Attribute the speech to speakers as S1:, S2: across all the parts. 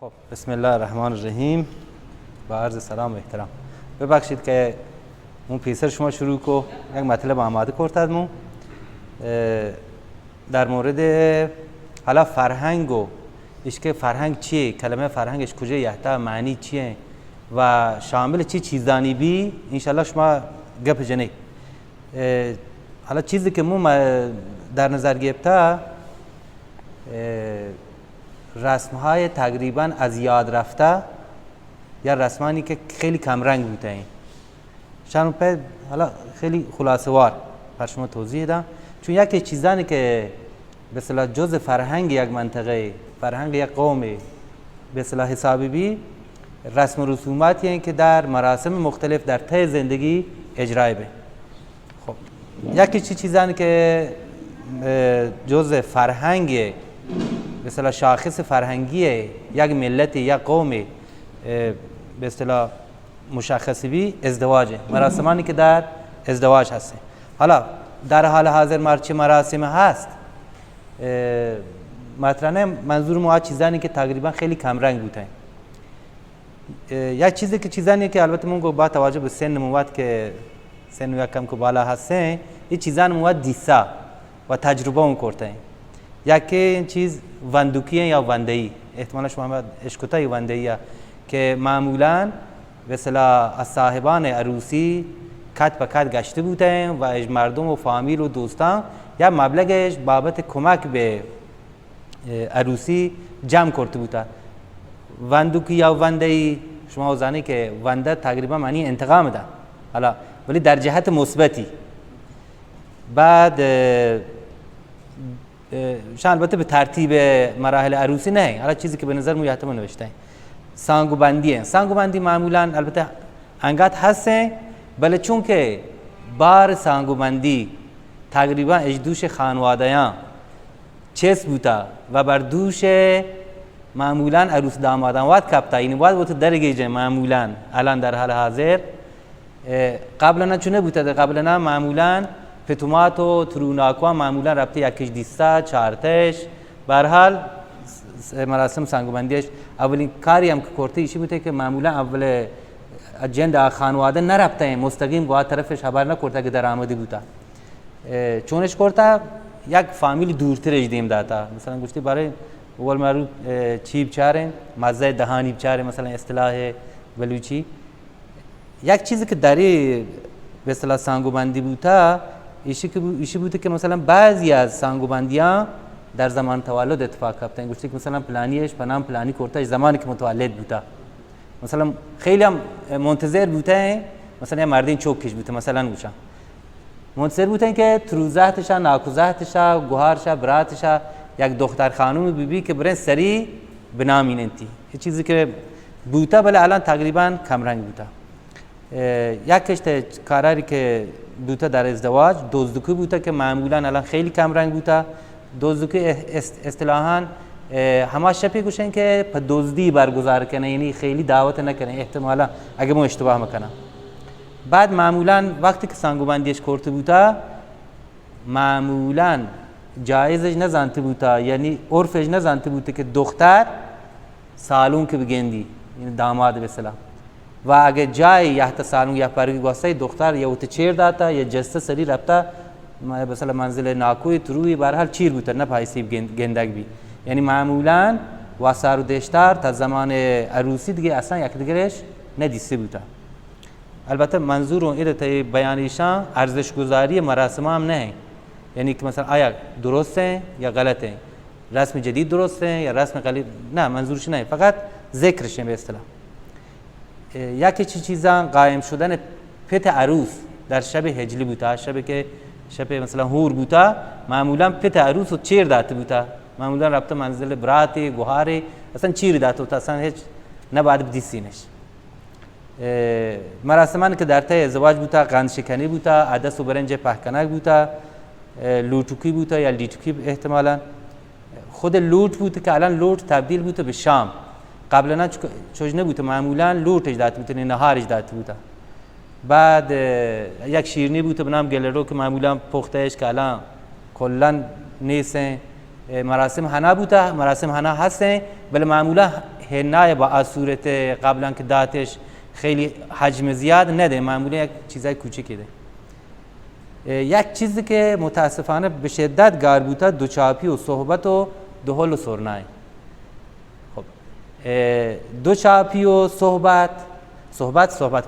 S1: خب بسم الله الرحمن الرحیم. با عرض سلام و احترام ببخشید که اون پیسر شما شروع کو یک مطلب آماده کردم در مورد حالا فرهنگ و ایش که فرهنگ چیه، کلمه فرهنگش کجا یحتا، معنی چیه و شامل چی چیزانی بی انشالله شما گپ جنی. حالا چیزی که مو در نظر گرفته رسم‌های تقریبا از یاد رفته یا رسمانی که خیلی کم رنگ بوده این شان په حالا خیلی خلاصه وار بر شما توضیح دادم، چون یکی چیزانی که به اصطلاح جزء فرهنگ یک منطقه، فرهنگ یک قوم به اصطلاح حسابی بی رسم و رسوماتی هستند که در مراسم مختلف در طی زندگی اجرای به. خب یکی چیزانی که جزء فرهنگ به اصطلاح شاخص فرهنگی یک ملت یک قوم به اصطلاح مشخص بی ازدواجه، مراسمانی که در ازدواج هسته. حالا در حال حاضر چه مراسم هست مثلا منظور ما چیزانی که تقریبا خیلی کم رنگ بودن. یک چیزی که چیزانی که البته مونگو با توجه به سن مواد که سن یک کم که بالا هستن این چیزان مواد دیسا و تجربه اون کرده. یکی این چیز وندوکی یا وندهی، احتمالا شما اشکوتای وندهی که معمولاً به اصطلاح از صاحبان عروسی کت به کت گشته بودن و از مردم و فامیل و دوستان یا مبلغش بابت کمک به عروسی جمع کرده بودن. وندوکی یا وندهی شما زنی که ونده تقریبا معنی انتقام ده، حالا ولی در جهت مثبتی. بعد شان البته به ترتیب مراحل عروسی نه، حالا چیزی که به نظر مو یحتمل نوشته سانگو بندی هست. سانگو بندی معمولا البته انگات هسته، بله چون که بار سانگو بندی تقریبا اجدوش خانواده‌یان چس بوده و بر دوش معمولا عروس دامادان واد کپتا، این واد بوده درگیجه معمولا الان در حال حاضر. قبلا چونه بوده؟ قبلا معمولا پتومات و تروناکوا معمولا ربطه یکیش دیستا چارتش برحال مراسم سانگوبندیش اولین کاری هم که کرده ایشی بوده که معمولا اول اجنده خانواده نرفته مستقیم با طرفش خبر نکرده که در آمده بوده. چونش کرده یک فامیل دورترش دیم داتا، مثلا گفتی برای اول معروف چی بچاره مزه دهانی بچاره، مثلا اصطلاح بلوچی. یک چیزی که داری به اصطلاح سانگوبندی بوده ایشی بوده که مثلا بعضی از سانگوبندیان در زمان تولد اتفاق افتاد. گفتی که مثلا پلانیش به نام پلانی کرتاش زمانی که متولد بوده، مثلا خیلی هم منتظر بوده، مثلا یه مردین چوکش بوده، مثلا گوشم منتظر بوده که تروزهتش ناکوزهتش گوهرش براتش یک دختر خانم بیبی که برن سری به نام ایننتی یه چیزی که بوده، ولی الان تقریبا کم رنگ بوده. یکیش کاری که بوده در ازدواج دزدکی بوده که معمولا الان خیلی کم رنگ بوده. دزدکی اصطلاحاً همه شپی گوشن که په دزدی برگزار کنه، یعنی خیلی دعوت نکنه احتمالا اگه ما اشتباه میکنم. بعد معمولا وقتی که سانگوبندیش کرده بوده معمولا جایزش نزانته بوده، یعنی عرفش نزانته بوده که دختر سالون که بگندی، یعنی داماد به اصطلاح، و اگه جای یحت سالون یا پرگی واسه دختر یا اوت چیر داتا یا جسته سری رفته مثلا منزل ناکوی تروی برحال چیر بوده نه پایسیب گندگ بی، یعنی معمولا واسه رو دشتر تا زمان عروسی دیگه اصلا یک دیگرش ندیسته بوده. البته منظور اون ایده تا بیانیشان ارزش گذاری مراسم هم نه، یعنی که مثلا آیا درسته یا غلطه، رسم جدید درسته یا رسم غلط، نه منظورش نه، فقط ذکرشه به اصطلاح. یکی چیزا قائم شدن پت عروس در شب هجلی بوده، شبی که شب مثلا هور بوده معمولا پت عروس رو چیر داده بوده، معمولا رابطه منزل براتی گوهاری اصلا چیر داده بوده، اصلا هیچ نباید بدیسینش. مراسمان که در طی ازدواج بوده قند شکنی بوده، عدس و برنج پهکنک بوده، لوتوکی بوده یا لیتوکی احتمالا. خود لوت بوده که الان لوت تبدیل بوده به شام، قبلا چوج نبوده، معمولا لوتش داده بوده، نهارش داده بوده. بعد یک شیرنی بوده به نام گلرو که معمولا پختهش که الان کلا نیست. مراسم حنا بوده، مراسم حنا هستن، ولی معمولا هنای با صورت قبلا که داتش خیلی حجم زیاد نده، معمولا یک چیزای کوچیکی ده. یک چیزی که متاسفانه به شدت گار بوده دوچاپی و صحبت و دهل و سرنای. خب دوچاپی و صحبت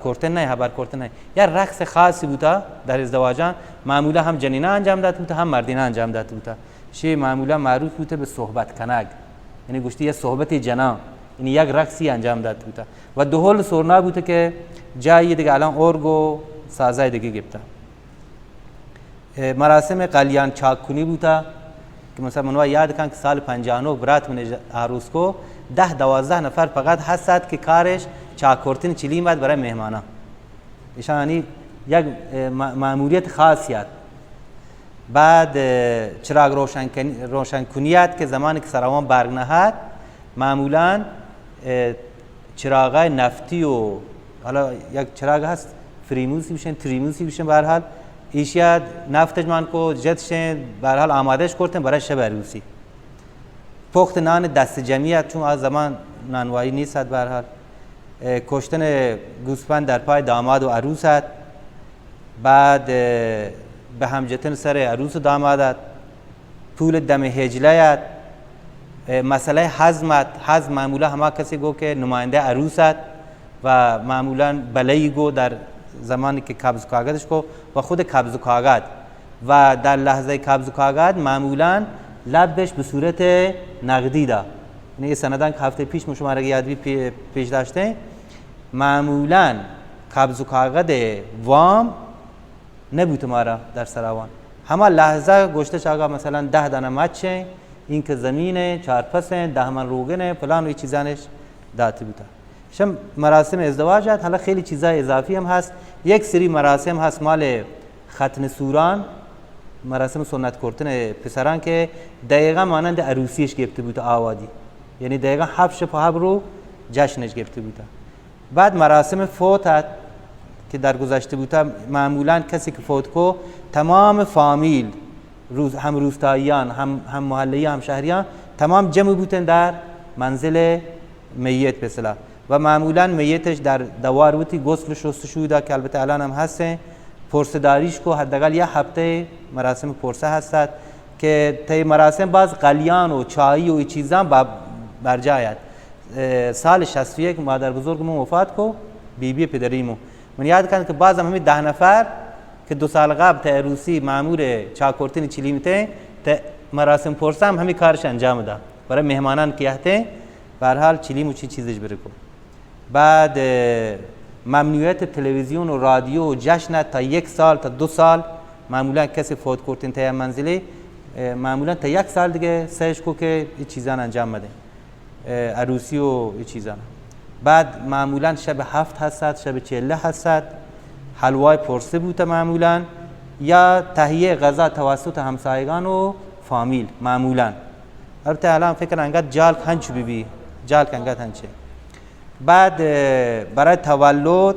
S1: کردن نه، خبر کردن نه، یا رقص خاصی بوده در ازدواجان، معمولا هم جنینه انجام داده بوده هم مردینه انجام داده بوده. شی معمولا معروف بوده به صحبت کنگ، یعنی گوشتی یه صحبت جنا، یعنی یک رقصی انجام داده بوده. و دهل سرنا بوده که جایی دیگه الان ارگ و سازای دیگه گرفته. مراسم قلیان چاکنی بوده که مثلا منو یاد کن که سال 59 برات من عروس کو 10-12 نفر فقط هست که کارش چاکورتین چلی مد برای مهمانا. ایشانی یک ماموریت خاصیت. بعد چراغ روشنکنیت که زمانی که سروان برگ نهاد معمولا چراغای نفتی و حالا یک چراغ هست فریموسی بشن تریموسی بشن، به هر حال ایشیا نفتش من کو جتشن به هر حال آمادهش کردن برای شب عروسی. پخت نان دست جمعیت، چون از زمان نانوایی نیست، به هر حال کشتن گوسفند در پای داماد و عروست، بعد به همجتن سر عروس و دامادت، پول دم هجلیت، مسئله حزم معمولا همه کسی گو که نماینده عروست و معمولا بلایی گو در زمانی که قبض کاغدش کو و خود قبض کاغد و در لحظه قبض کاغد معمولا لبش به صورت نقدی دا، یعنی سندان که هفته پیش شما را یادی پیش داشته، معمولا قبض کاغد وام نبود مارا در سراوان، همه لحظه گوشته آقا مثلا 10 دانه مچه، این که زمینه 4 پسه 10 من روغنه فلان و چیزانش داده بوده. شم مراسم ازدواجات حالا خیلی چیزای اضافی هم هست. یک سری مراسم هست مال ختن سوران، مراسم سنت کردن پسران که دقیقا مانند عروسیش گرفته بوده آوادی، یعنی دقیقا حبش پهب رو جشنش گرفته بوده. بعد مراسم فوت که در گذشته بوده، معمولا کسی که فوت کو تمام فامیل هم روستاییان هم محلی هم شهریان تمام جمع بودن در منزل میت بسلا و معمولا میتش در دوار بودی غسل شستشو دا که البته الان هم هسته، پرسداریش کو حداقل یه هفته مراسم پرسه هستد که تی مراسم باز قلیان و چایی و این چیزان برجاید. سال 61 مادر بزرگمون وفات کو، بی پدریمو من یاد کنم که باز هم همین 10 نفر که 2 سال قبل تا عروسی مامور چاکورتین چلیمته تا مراسم پرسه هم همین کارش انجام داد برای مهمانان که یهته به هر حال چلیم و چیزش بره کو. بعد ممنوعیت تلویزیون و رادیو و جشن تا 1 سال تا 2 سال، معمولا کسی فوت کردن تا منزلی معمولا تا 1 سال دیگه سهش کو که این چیزان انجام بده، عروسی و این چیزان. بعد معمولا شب 7 هست، شب 40 هست، حلوای پرسه بوده معمولا، یا تهیه غذا توسط همسایگان و فامیل معمولا. البته الان فکر انقدر جالک هنچ بی جالک انقدر هنچه. بعد برای تولد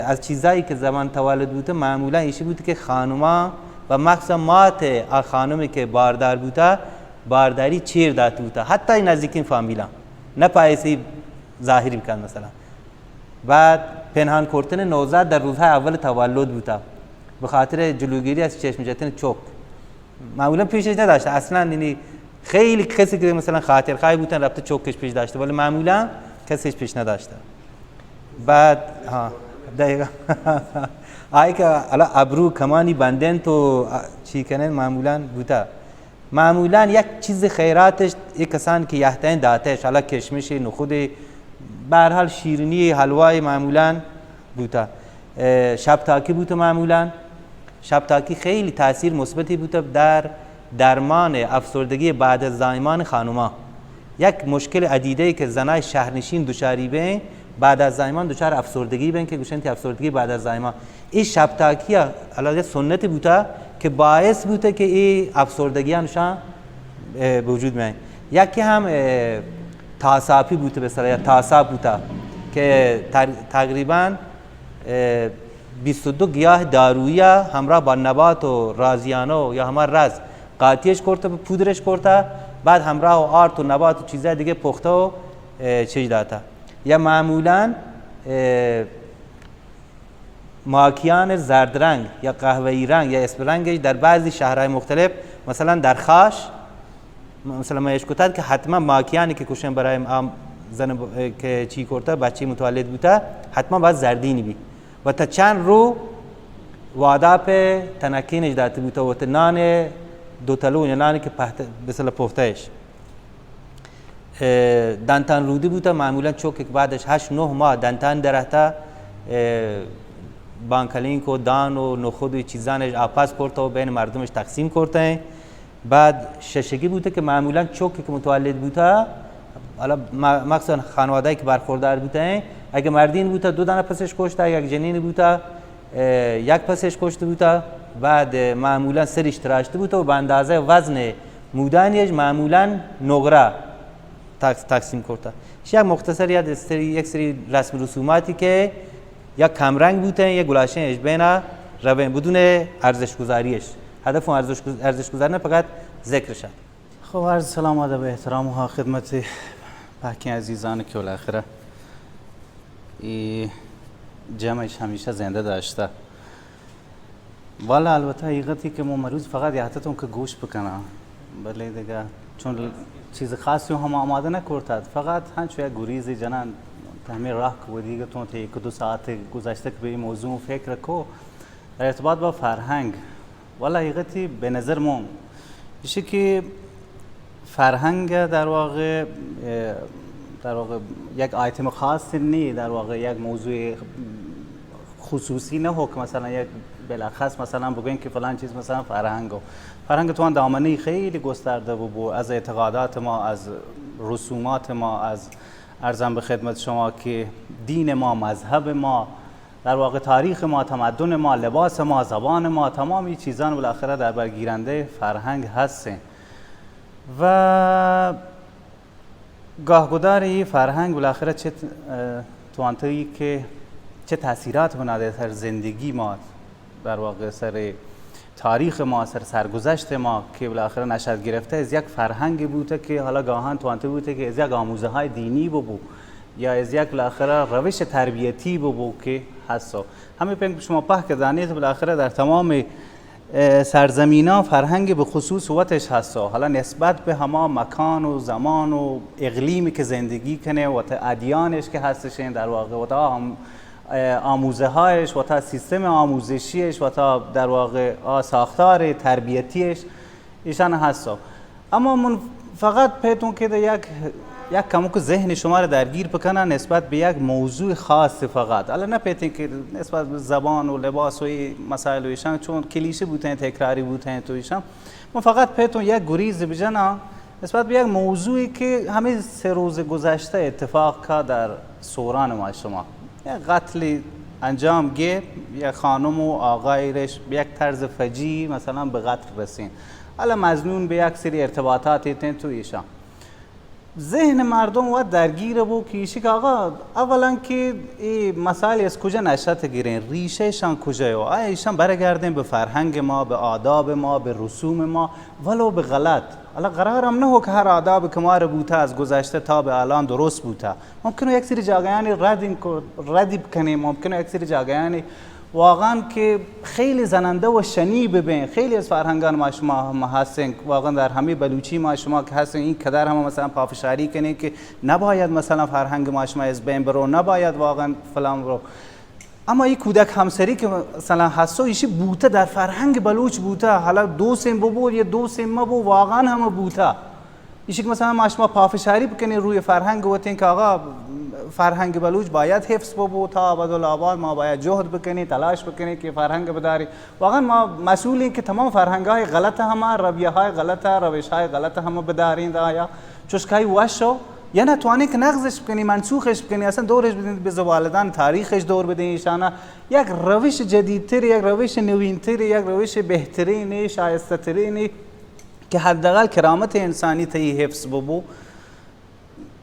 S1: از چیزایی که زمان تولد بوده معمولا ایشی بوده که خانوما و مخصوصا مات خانومی که باردار بوده بارداری چیر داده بوده، حتی این نزدیکین فامیلا نه پایسی ظاهری بکن مثلا. بعد پنهان کردن نوزاد در روزهای اول تولد بوده به خاطر جلوگیری از چشم زدن چوک، معمولا پیشش نداشته اصلا، یعنی خیلی کسی که مثلا خاطر خواهی بودن رفته چوکش پیش داشته ولی معمولا کسیش پیش نداشته. بعد دقیقا آئی که الان ابرو کمانی بندن تو چی کنن معمولا بوده. معمولا یک چیز خیراتش یک کسان که یهتین داتش، حالا کشمش نخود به هر حال شیرینی حلوای معمولا بوده. شب تاکی بوده، معمولا شب تاکی خیلی تاثیر مثبتی بوده در درمان افسردگی بعد از زایمان خانوما. یک مشکل عدیده که زنای شهرنشین دچاری بین بعد از زایمان دچار افسردگی بین که گوشن افسردگی بعد از زایمان، این شب تاکی علاوه سنتی بوده که باعث بوده که این افسردگی نشان به وجود میاد. یکی هم تاساپی بوده، به اصطلاح تاساپ بوده که تقریبا 22 گیاه دارویی همراه با نبات و رازیانو یا همه راز قاطیش کرده، پودرش کرده، بعد همراه و آرت و نبات و چیزای دیگه پخته و چیز داتا یا معمولا ماکیان زرد رنگ یا قهوه‌ای رنگ یا اسب رنگش در بعضی شهرهای مختلف مثلا در خاش مثلا ما اشکوتاد که حتما ماکیانی که کشن برای زن که چی کرده بچه متولد بوده حتما باید زردینی بی و تا چند رو وادا په تنکینش داده بوده و تا نان دوتلو یا نانی که بسلا پختهش دانتان رودی بوده معمولا چوک که بعدش 8-9 ماه دانتان درهتا بانکلین کو دان و نخود و چیزانش آپاس کرده و بین مردمش تقسیم کرده بعد ششگی بوده که معمولا چوکی که متولد بوده حالا مخصوصا خانواده‌ای که برخوردار بوده اگه مردین بوده 2 دانه پسش کشته یک جنین بوده یک پسش کشته بوده بعد معمولا سرش تراشته بوده و به اندازه وزن مودانیش معمولا نقره تقسیم کرده یک مختصر یک سری رسم رسوماتی که یک کمرنگ بوده یک گلاشنش بین روین بدون ارزش گذاریش هدف اون ارزش گذاری نه فقط ذکر شد.
S2: خب عرض سلام و ادب و احترام و خدمت پاکی عزیزان که بالاخره این جمعش همیشه زنده داشته. والا البته حقیقتی که ما مروز فقط یادتون که گوش بکنم ولی دیگه چون چیز خاصی هم آماده نکردد فقط هنچو یک گریزی جنان همین راه که و دیگه تو تا 1-2 ساعت گذشته که به این موضوع فکر کو در ارتباط با فرهنگ والا حقیقتی به نظر من میشه که فرهنگ در واقع یک آیتم خاص نی در واقع یک موضوع خصوصی نه که مثلا یک بلاخص مثلا بگوین که فلان چیز مثلا فرهنگ تو دامنه خیلی گسترده بود از اعتقادات ما از رسومات ما از ارزم به خدمت شما که دین ما مذهب ما در واقع تاریخ ما تمدن ما لباس ما زبان ما تمام این چیزان بالاخره در برگیرنده فرهنگ هستن و گاهگدار این فرهنگ بالاخره چه توانتایی که چه تاثیرات بناده سر زندگی ما در واقع سر تاریخ ما سر سرگذشت ما که بالاخره نشأت گرفته از یک فرهنگ بوده که حالا گاهن توانته بوده که از یک آموزه های دینی بود یا از یک بالاخره روش تربیتی بود که هستو همه پنگ شما که دانید بالاخره در تمام سرزمینا فرهنگ به خصوص وقتش هستو حالا نسبت به همه مکان و زمان و اقلیمی که زندگی کنه و تا ادیانش که هستشین در واقع و تا آموزه هایش و تا سیستم آموزشیش و تا در واقع ساختار تربیتیش ایشان هستو اما من فقط پیتون که یک کمو که ذهن شما رو درگیر بکنن نسبت به یک موضوع خاص فقط الان نپیتین که نسبت به زبان و لباس و مسائل و ایشان چون کلیشه بودن تکراری بودن تو ایشان من فقط پیتون یک گریز بجنا نسبت به یک موضوعی که همه 3 روز گذشته اتفاق که در سوران ما شما یک قتل انجام گه یک خانم و آقایش به یک طرز فجیع مثلا به قتل رسین الان مظنون به یک سری ارتباطاتی تن تو ایشان ذهن مردم و درگیر بود که ایشی که آقا اولا که این مسائل از کجا نشأت گیرین ریشه شان کجایه و آیا ایشان برگردین به فرهنگ ما به آداب ما به رسوم ما ولو به غلط حالا قرارم نه که هر آداب که ما رو بوده از گذشته تا به الان درست بوده ممکنه یک سری جاگایانی ردی بکنیم ممکنه یک سری جاگایانی واقعا که خیلی زننده و شنی ببین خیلی از فرهنگان ما شما هستن واقعا در همه بلوچی ما شما که هستن این قدر هم مثلا پافشاری کنین که نباید مثلا فرهنگ ما شما از بین برو نباید واقعا فلان برو اما این کودک همسری که مثلا هستو ایشی بوته در فرهنگ بلوچ بوته حالا 2 سیم ببود یا 2 سیم مبود واقعا هم بوته ایشی که مثلا ما شما پافشاری بکنین روی فرهنگ وتین که آقا فرهنگ بلوچ باید حفظ بود تا ابدالآباد ما باید جهد بکنی تلاش بکنی که فرهنگ بداری واقعا ما مسئولیم که تمام فرهنگ های غلط همه رویه های غلط روش های غلط همه بدارین یا چشکای وشو یا نتوانی که نقضش بکنی منسوخش بکنی اصلا دورش بدین به والدان تاریخش دور بدین ایشانا یک روش جدیدتر یک روش نوینتر یک روش بهترین شایسته ترین که حداقل کرامت انسانی تی حفظ ببو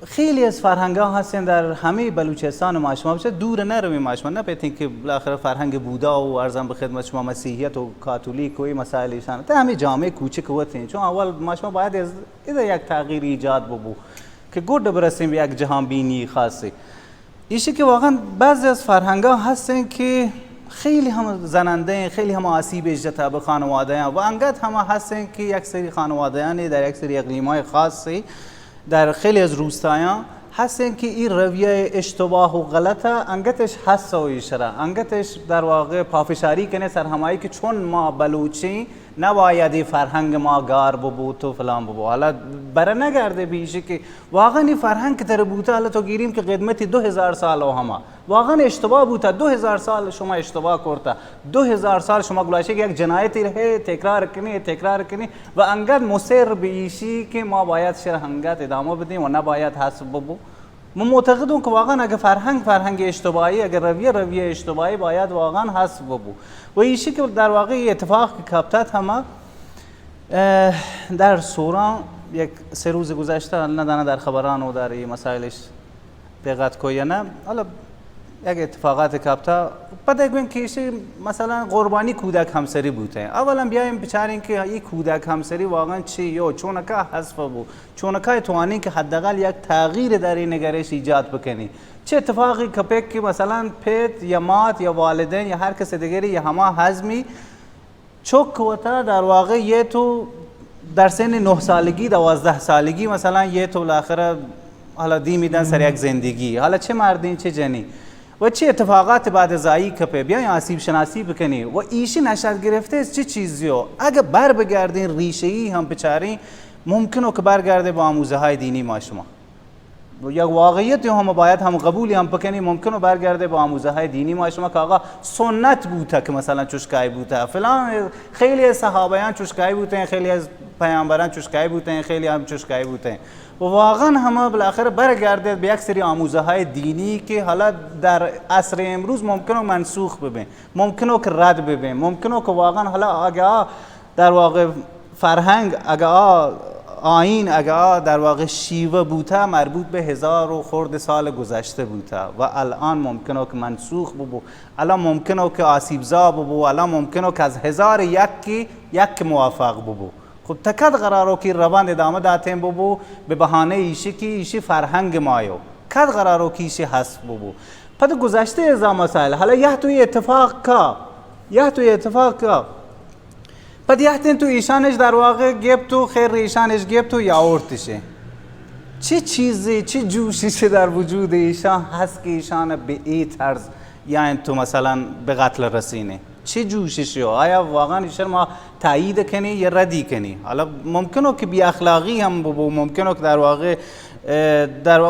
S2: خیلی از فرهنگ ها هستن در همه بلوچستان ما شما بشه دور نرویم ما شما نپیتین که بالاخره فرهنگ بودا و ارزم به خدمت شما مسیحیت و کاتولیک و این مسائل ایشان تا همه جامعه کوچک وتین چون اول ما شما باید از یک تغییر ایجاد ببو که گرد برسیم به یک جهان بینی خاصی. ایشی که واقعا بعضی از فرهنگ‌ها هستن که خیلی هم زننده، خیلی هم آسیب اجتماعی به خانواده و انقدر هم هستن که یک سری خانواده‌ای در یک سری اقلیم‌های خاصی در خیلی از روستایان هستن که این رویه اشتباه و غلطه انگتش هست و ایشرا انگتش در واقع پافشاری کنه سرهمایی که چون ما بلوچی نباید فرهنگ ما گار ببود و فلان بود. حالا برای نگرده بیشه که واقعا این فرهنگ که در بوده حالا تو گیریم که قدمتی 2000 سال و همه واقعا اشتباه بوده. 2000 سال شما اشتباه کرده، 2000 سال شما گلاشه که یک جنایتی ره تکرار کنی و انقدر مصر بیشی که ما باید شرهنگت ادامه بدیم و نباید حسب ببو. من معتقدم که واقعا اگه فرهنگ اشتباهی، اگر رویه اشتباهی باید واقعا حسب ببو. و ایشی که در واقع اتفاق که کپتت همه در سوران یک 3 روز گذشته ندانه در خبران و در این مسائلش دقت کوی نه حالا یک اتفاقات کپتا پتہ بگیم که ایشی مثلا قربانی کودک همسری بوده. اولا بیایم بچاریم که این کودک همسری واقعا چیه چونکه حذف بود، چونکه توانی که حداقل یک تغییر در این نگرش ایجاد بکنی. چه اتفاقی کپک که مثلا پت یا مات یا والدین یا هر کس دیگری یا همه حزمی چوک وتا در واقع یه تو در سن 9 سالگی 12 سالگی مثلا یه تو بالاخره حالا دی میدن سر یک زندگی، حالا چه مردین چه جنی و چه اتفاقات بعد زایی کپه بیاین آسیب شناسی بکنی و ایشی نشد گرفته چه چیزیو اگه بر بگردین ریشه ای هم بچاری ممکنه که برگرده با آموزه های دینی ما شما. یک واقعیتی هم باید هم قبولی هم بکنی ممکنه برگرده با آموزه های دینی ما شما که آقا سنت بوده که مثلا چشکای بوده فلان، خیلی از صحابیان چشکای بودن، خیلی از پیامبران چشکای بودن، خیلی هم چشکای بودن و واقعا همه بالاخره برگرده به یک سری آموزه های دینی که حالا در عصر امروز ممکنه منسوخ ببین، ممکنه که رد ببین، ممکنه که واقعا حالا اگه در واقع فرهنگ اگه آیین اگه در واقع شیوه بوده مربوط به 1000 و خورده سال گذشته بوده و الان ممکنه که منسوخ ببو، الان ممکنه که آسیبزا ببو، الان ممکنه که از 1001 یک موافق ببو. خب تکد قرارو که روند ادامه داتیم ببو به بهانه ایشی که ایشی فرهنگ مایو کد قرارو که ایشی حسب ببو. پس گذشته از مسائل حالا یه توی اتفاق کا پس یحتین تو ایشانش در واقع گیب تو خیر ایشانش گیب تو یا ارتشه چه چیزی چه جوشی در وجود ایشان هست که ایشان به این طرز یعنی تو مثلا به قتل رسینه چه جوششی آیا واقعا ایشان ما تایید کنی یا ردی کنی؟ حالا ممکنه که بی اخلاقی هم ببو، ممکنه که در واقع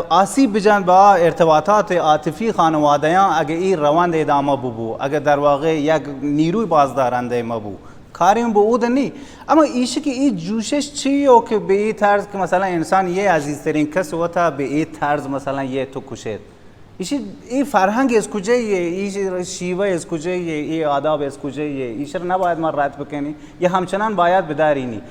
S2: آسیب بجن با ارتباطات عاطفی خانواده‌یان اگه این روند ادامه ببو، اگه در واقع یک نیروی بازدارنده ما بو کاریم به اود نی. اما ایشی که این جوشش چیه که به این طرز که مثلا انسان یه عزیزترین کس وقتا به این طرز مثلا یه تو کشید، ایشی این فرهنگ از کجاییه، این شیوه از کجاییه، این آداب از کجاییه، ایشی رو نباید ما رد بکنی یا همچنان باید بدارینی.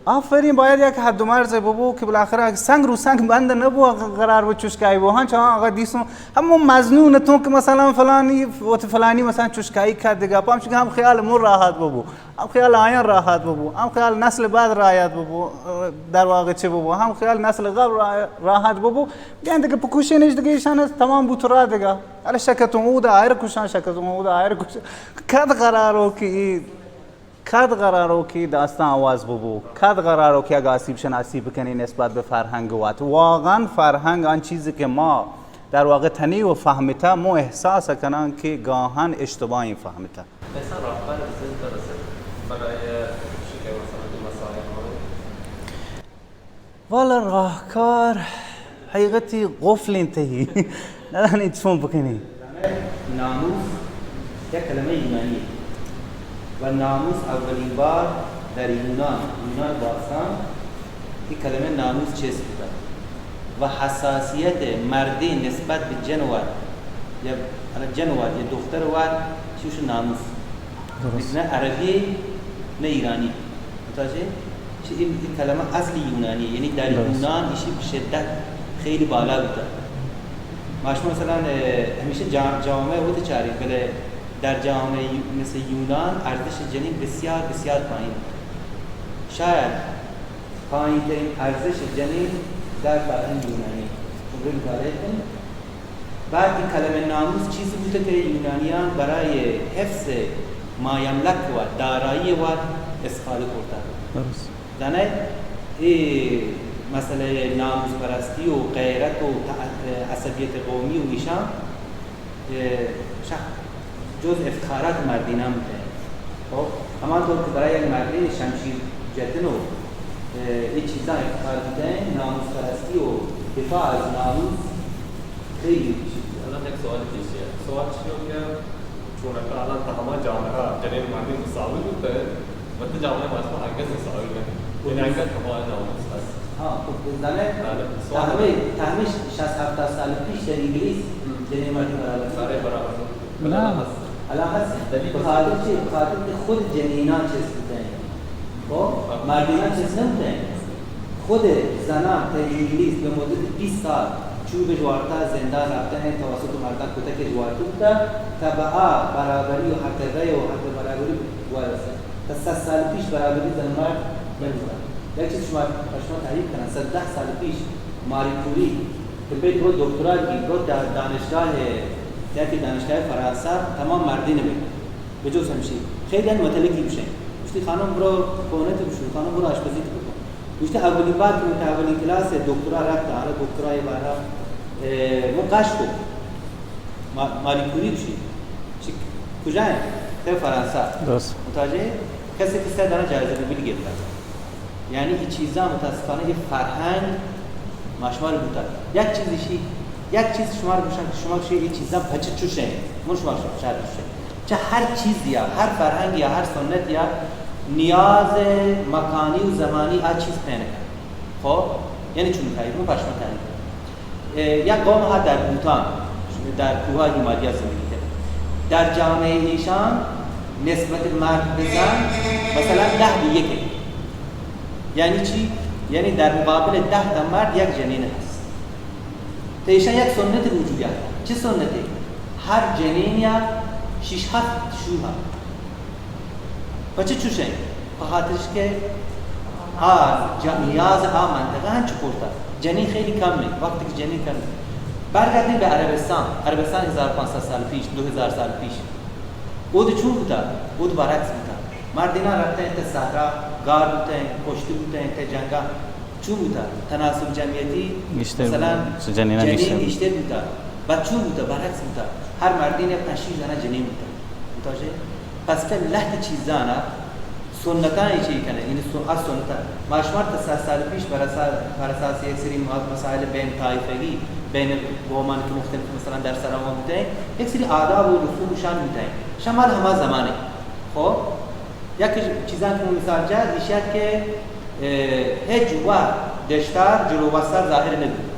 S2: آفرین باید یک حد و مرز ببو که بالاخره سنگ رو سنگ بنده نبو قرار بود چشکایی بو هان چون آقا دیسون همون مزنون تو که مثلا فلانی و فلانی مثلا چشکایی کرد دیگه پام چون هم خیال مون راحت ببو، هم خیال آیان راحت ببو، هم خیال نسل بعد راحت ببو، در واقع چه ببو هم خیال نسل قبل راحت ببو بیان دیگه پکوشینش دیگه ایشان تمام بو تو را دیگه حالا شکتون او ده آیر کشان شکتون او ده آیر کشان کد قرارو که داستان آواز ببو، کد قرارو که اگه آسیب شناسی بکنی نسبت به فرهنگ وات. واقعا فرهنگ آن چیزی که ما در واقع تنی و فهمتا مو احساس کنن که گاهن اشتباهی فهمتا.
S1: مثلا راهکار ازن درسته برای شکل مثلا مسائل
S2: والا راهکار حقیقتی قفل انتهی ندانی چون بکنی.
S1: ناموس یک کلمه یونانی و ناموس اولین بار در یونان باستان این کلمه ناموس چیست بوده و حساسیت مردی نسبت به جنوار یا دختر وار چیش ناموس نه عربی نه ایرانی متوجه؟ این کلمه اصلی یونانی یعنی در یونان ایشی به شدت خیلی بالا بوده. ماشما مثلا همیشه جامعه بود چاری بله در جامعه مثل یونان ارزش جنین بسیار بسیار پایین. شاید پایین‌ترین ارزش جنین در فرهنگ یونانی عمره مطالعه کن. بعد این کلمه ناموس چیزی بوده که یونانیان برای حفظ مایملک و دارایی و استفاده کردن.
S2: درست.
S1: زنه این مسئله ناموس پرستی و غیرت و عصبیت قومی و ایشان جز افتخارات مردینه بوده. خب همانطور که برای یک مردین شمشیر جدن و این چیزا افتخار بوده، ناموس پرستی و دفاع از ناموس خیلی
S3: الان یک سوال پیشیه. سوال چیه که چون الان تمام جامعه جنین مردی مساوی بوده و تو جامعه مسئله هرگز مساوی نمیشه. یعنی هرگز تمام ناموس هست.
S1: خب زنه تهمش 60-70 سال پیش در انگلیس جنین مردی برابر
S2: نه.
S1: الان هست بخاطر چی؟ بخاطر که خود جنینان چیز بودن. خب مردینان چیز نبودن. خود زنان در انگلیس به مدت 20 سال چوب جوارتا زندان رفتن توسط مردان کتک جوارتا بوده تا به برابری و حق رای و حق برابری وارسه. تا 100 سال پیش برابری زن مرد نبوده. یک چیز شما تعریف کنن 10 سال پیش ماری کوری که بیت رو دکترا گرفت در دانشگاه فرانسه تمام مردین بود به جز همشی خیلی مطلقی بشن گفتی خانم برو کونت بشو خانم برو آشپزی بکن گفتی اولین بار که اولین کلاس دکترا رفت حالا دکترای بالا مو قشکو ماری کوری بشی کجای در فرانسه
S2: درست.
S1: متوجه کسی که سه دانه جایزه نوبل گرفت یعنی این چیزا متاسفانه یه فرهنگ ماشمال بوده یک چیز شما رو بشن که شما چه این چیزا بچه چوشه من شما شاید چوشه چه هر چیز یا هر فرهنگ یا هر سنت یا نیاز مکانی و زمانی هر چیز پینه خب یعنی چون می‌خواهید من پشما تعریف یک قوم ها در بوتان در کوه هیمالیا زندگی کرد در جامعه ایشان نسبت مرد به زن مثلا 10-1 یعنی چی؟ یعنی در مقابل 10 تا مرد یک جنین هست ایشان یک سنت وجود داره. چه سنتی؟ هر جنین یا 6-7 شوهر. بچه چوشه؟ بخاطرش که نیاز منطقه هم چپورتا جنین خیلی کمه وقتی که جنین کمه برگردیم به عربستان 1500 سال پیش 2000 سال پیش بود چون بوده؟ بود برعکس بوده مردینا رفتن تا صحرا گار بودن کشتی بودن تا جنگا چون بوده؟ تناسب جمعیتی مثلا جنین بیشتر بوده و چون بوده؟ برعکس بوده هر مردین 5-6 زنه جنین بوده متوجه؟ پس که لحظه چیزانا سنتانی چی کنه این سنت ماشمار تا 100 سال پیش بر اساس یک سری مسائل بین طایفگی بین قومان که مختلف مثلا در سراما بوده یک سری آداب و رسومشان بوده شمال همه زمانه خب یک چیزان که مثال جا دیشد که هیچ و دشتار جلو وسط ظاهر نبود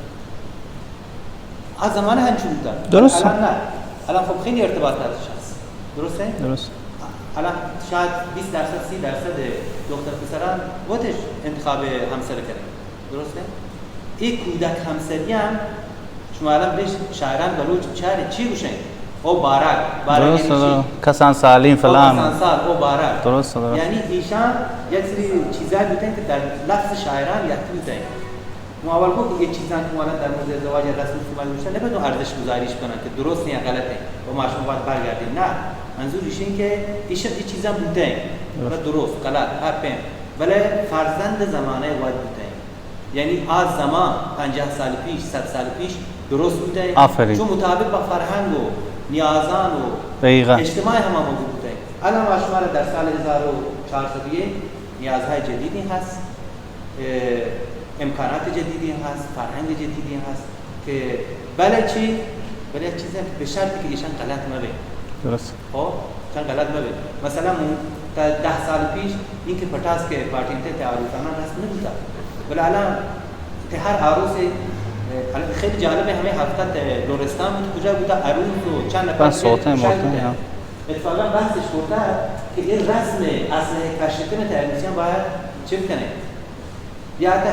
S1: از زمان هنچون بوده
S2: درست
S1: الان نه الان خب خیلی ارتباطات هست درسته؟
S2: درست
S1: الان شاید 20% 30% دختر پسران وقتش انتخاب همسر کردن درسته؟ این کودک همسری هم شما الان بهش شاعران بلوچ چاره چی گوشن؟ او بارک
S2: درست کسان سالین فلان
S1: کسان سال او بارک
S2: درست
S1: یعنی ایشان یک سری چیزایی بودن که در لفظ شاعران یکی بودن ما اول گفت که چیزان که الان در مورد ازدواج رسمی استعمال میشن نباید ارزش گذاریش کنن که درست یا غلطه و ما شما باید برگردیم نه منظورش این که ایشان این چیزا بودن و درست غلط هر پن ولی فرزند زمانه واد بودن یعنی از زمان 50 سال پیش 100 سال پیش درست بودن چون مطابق با فرهنگ و نیازان و اجتماع هم موجود بوده الان ما شما در سال 1400 نیازهای جدیدی هست امکانات جدیدی هست فرهنگ جدیدی هست که بله چی ولی چیزی که به شرطی که ایشان غلط نبه
S2: درست
S1: خب چون غلط نبه مثلا تا 10 سال پیش این که پتاس که پارتین ته عروسانه رسم نبوده ولی الان که هر عروس خیلی جالبه همه هفته لرستان بود کجا بوده عروس و چند نفر اتفاقا بحثش بوده که این رسم اصل کشتن تلویزیون باید چه بکنه یا حتی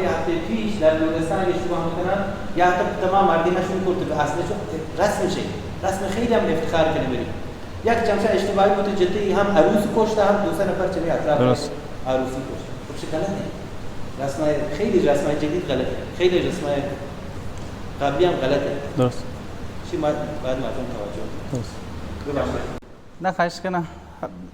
S1: هفته پیش در لرستان یه شروع میکنن یا حتی تمام مردینشون کرده به اصلشون رسم شه رسم خیلی هم افتخار کنه بریم یک چمچه اشتباهی متوجهی هم عروس کشته هم 2 نفر چمی اطراف عروسی کشته خب چه غلطه رسمای خیلی رسمای جدید غلطه، خیلی رسمای قبلی هم غلطه.
S2: درست.
S1: چی باید مردم توجه
S2: درست.
S1: ببخشید.
S2: نه خواهش کنم.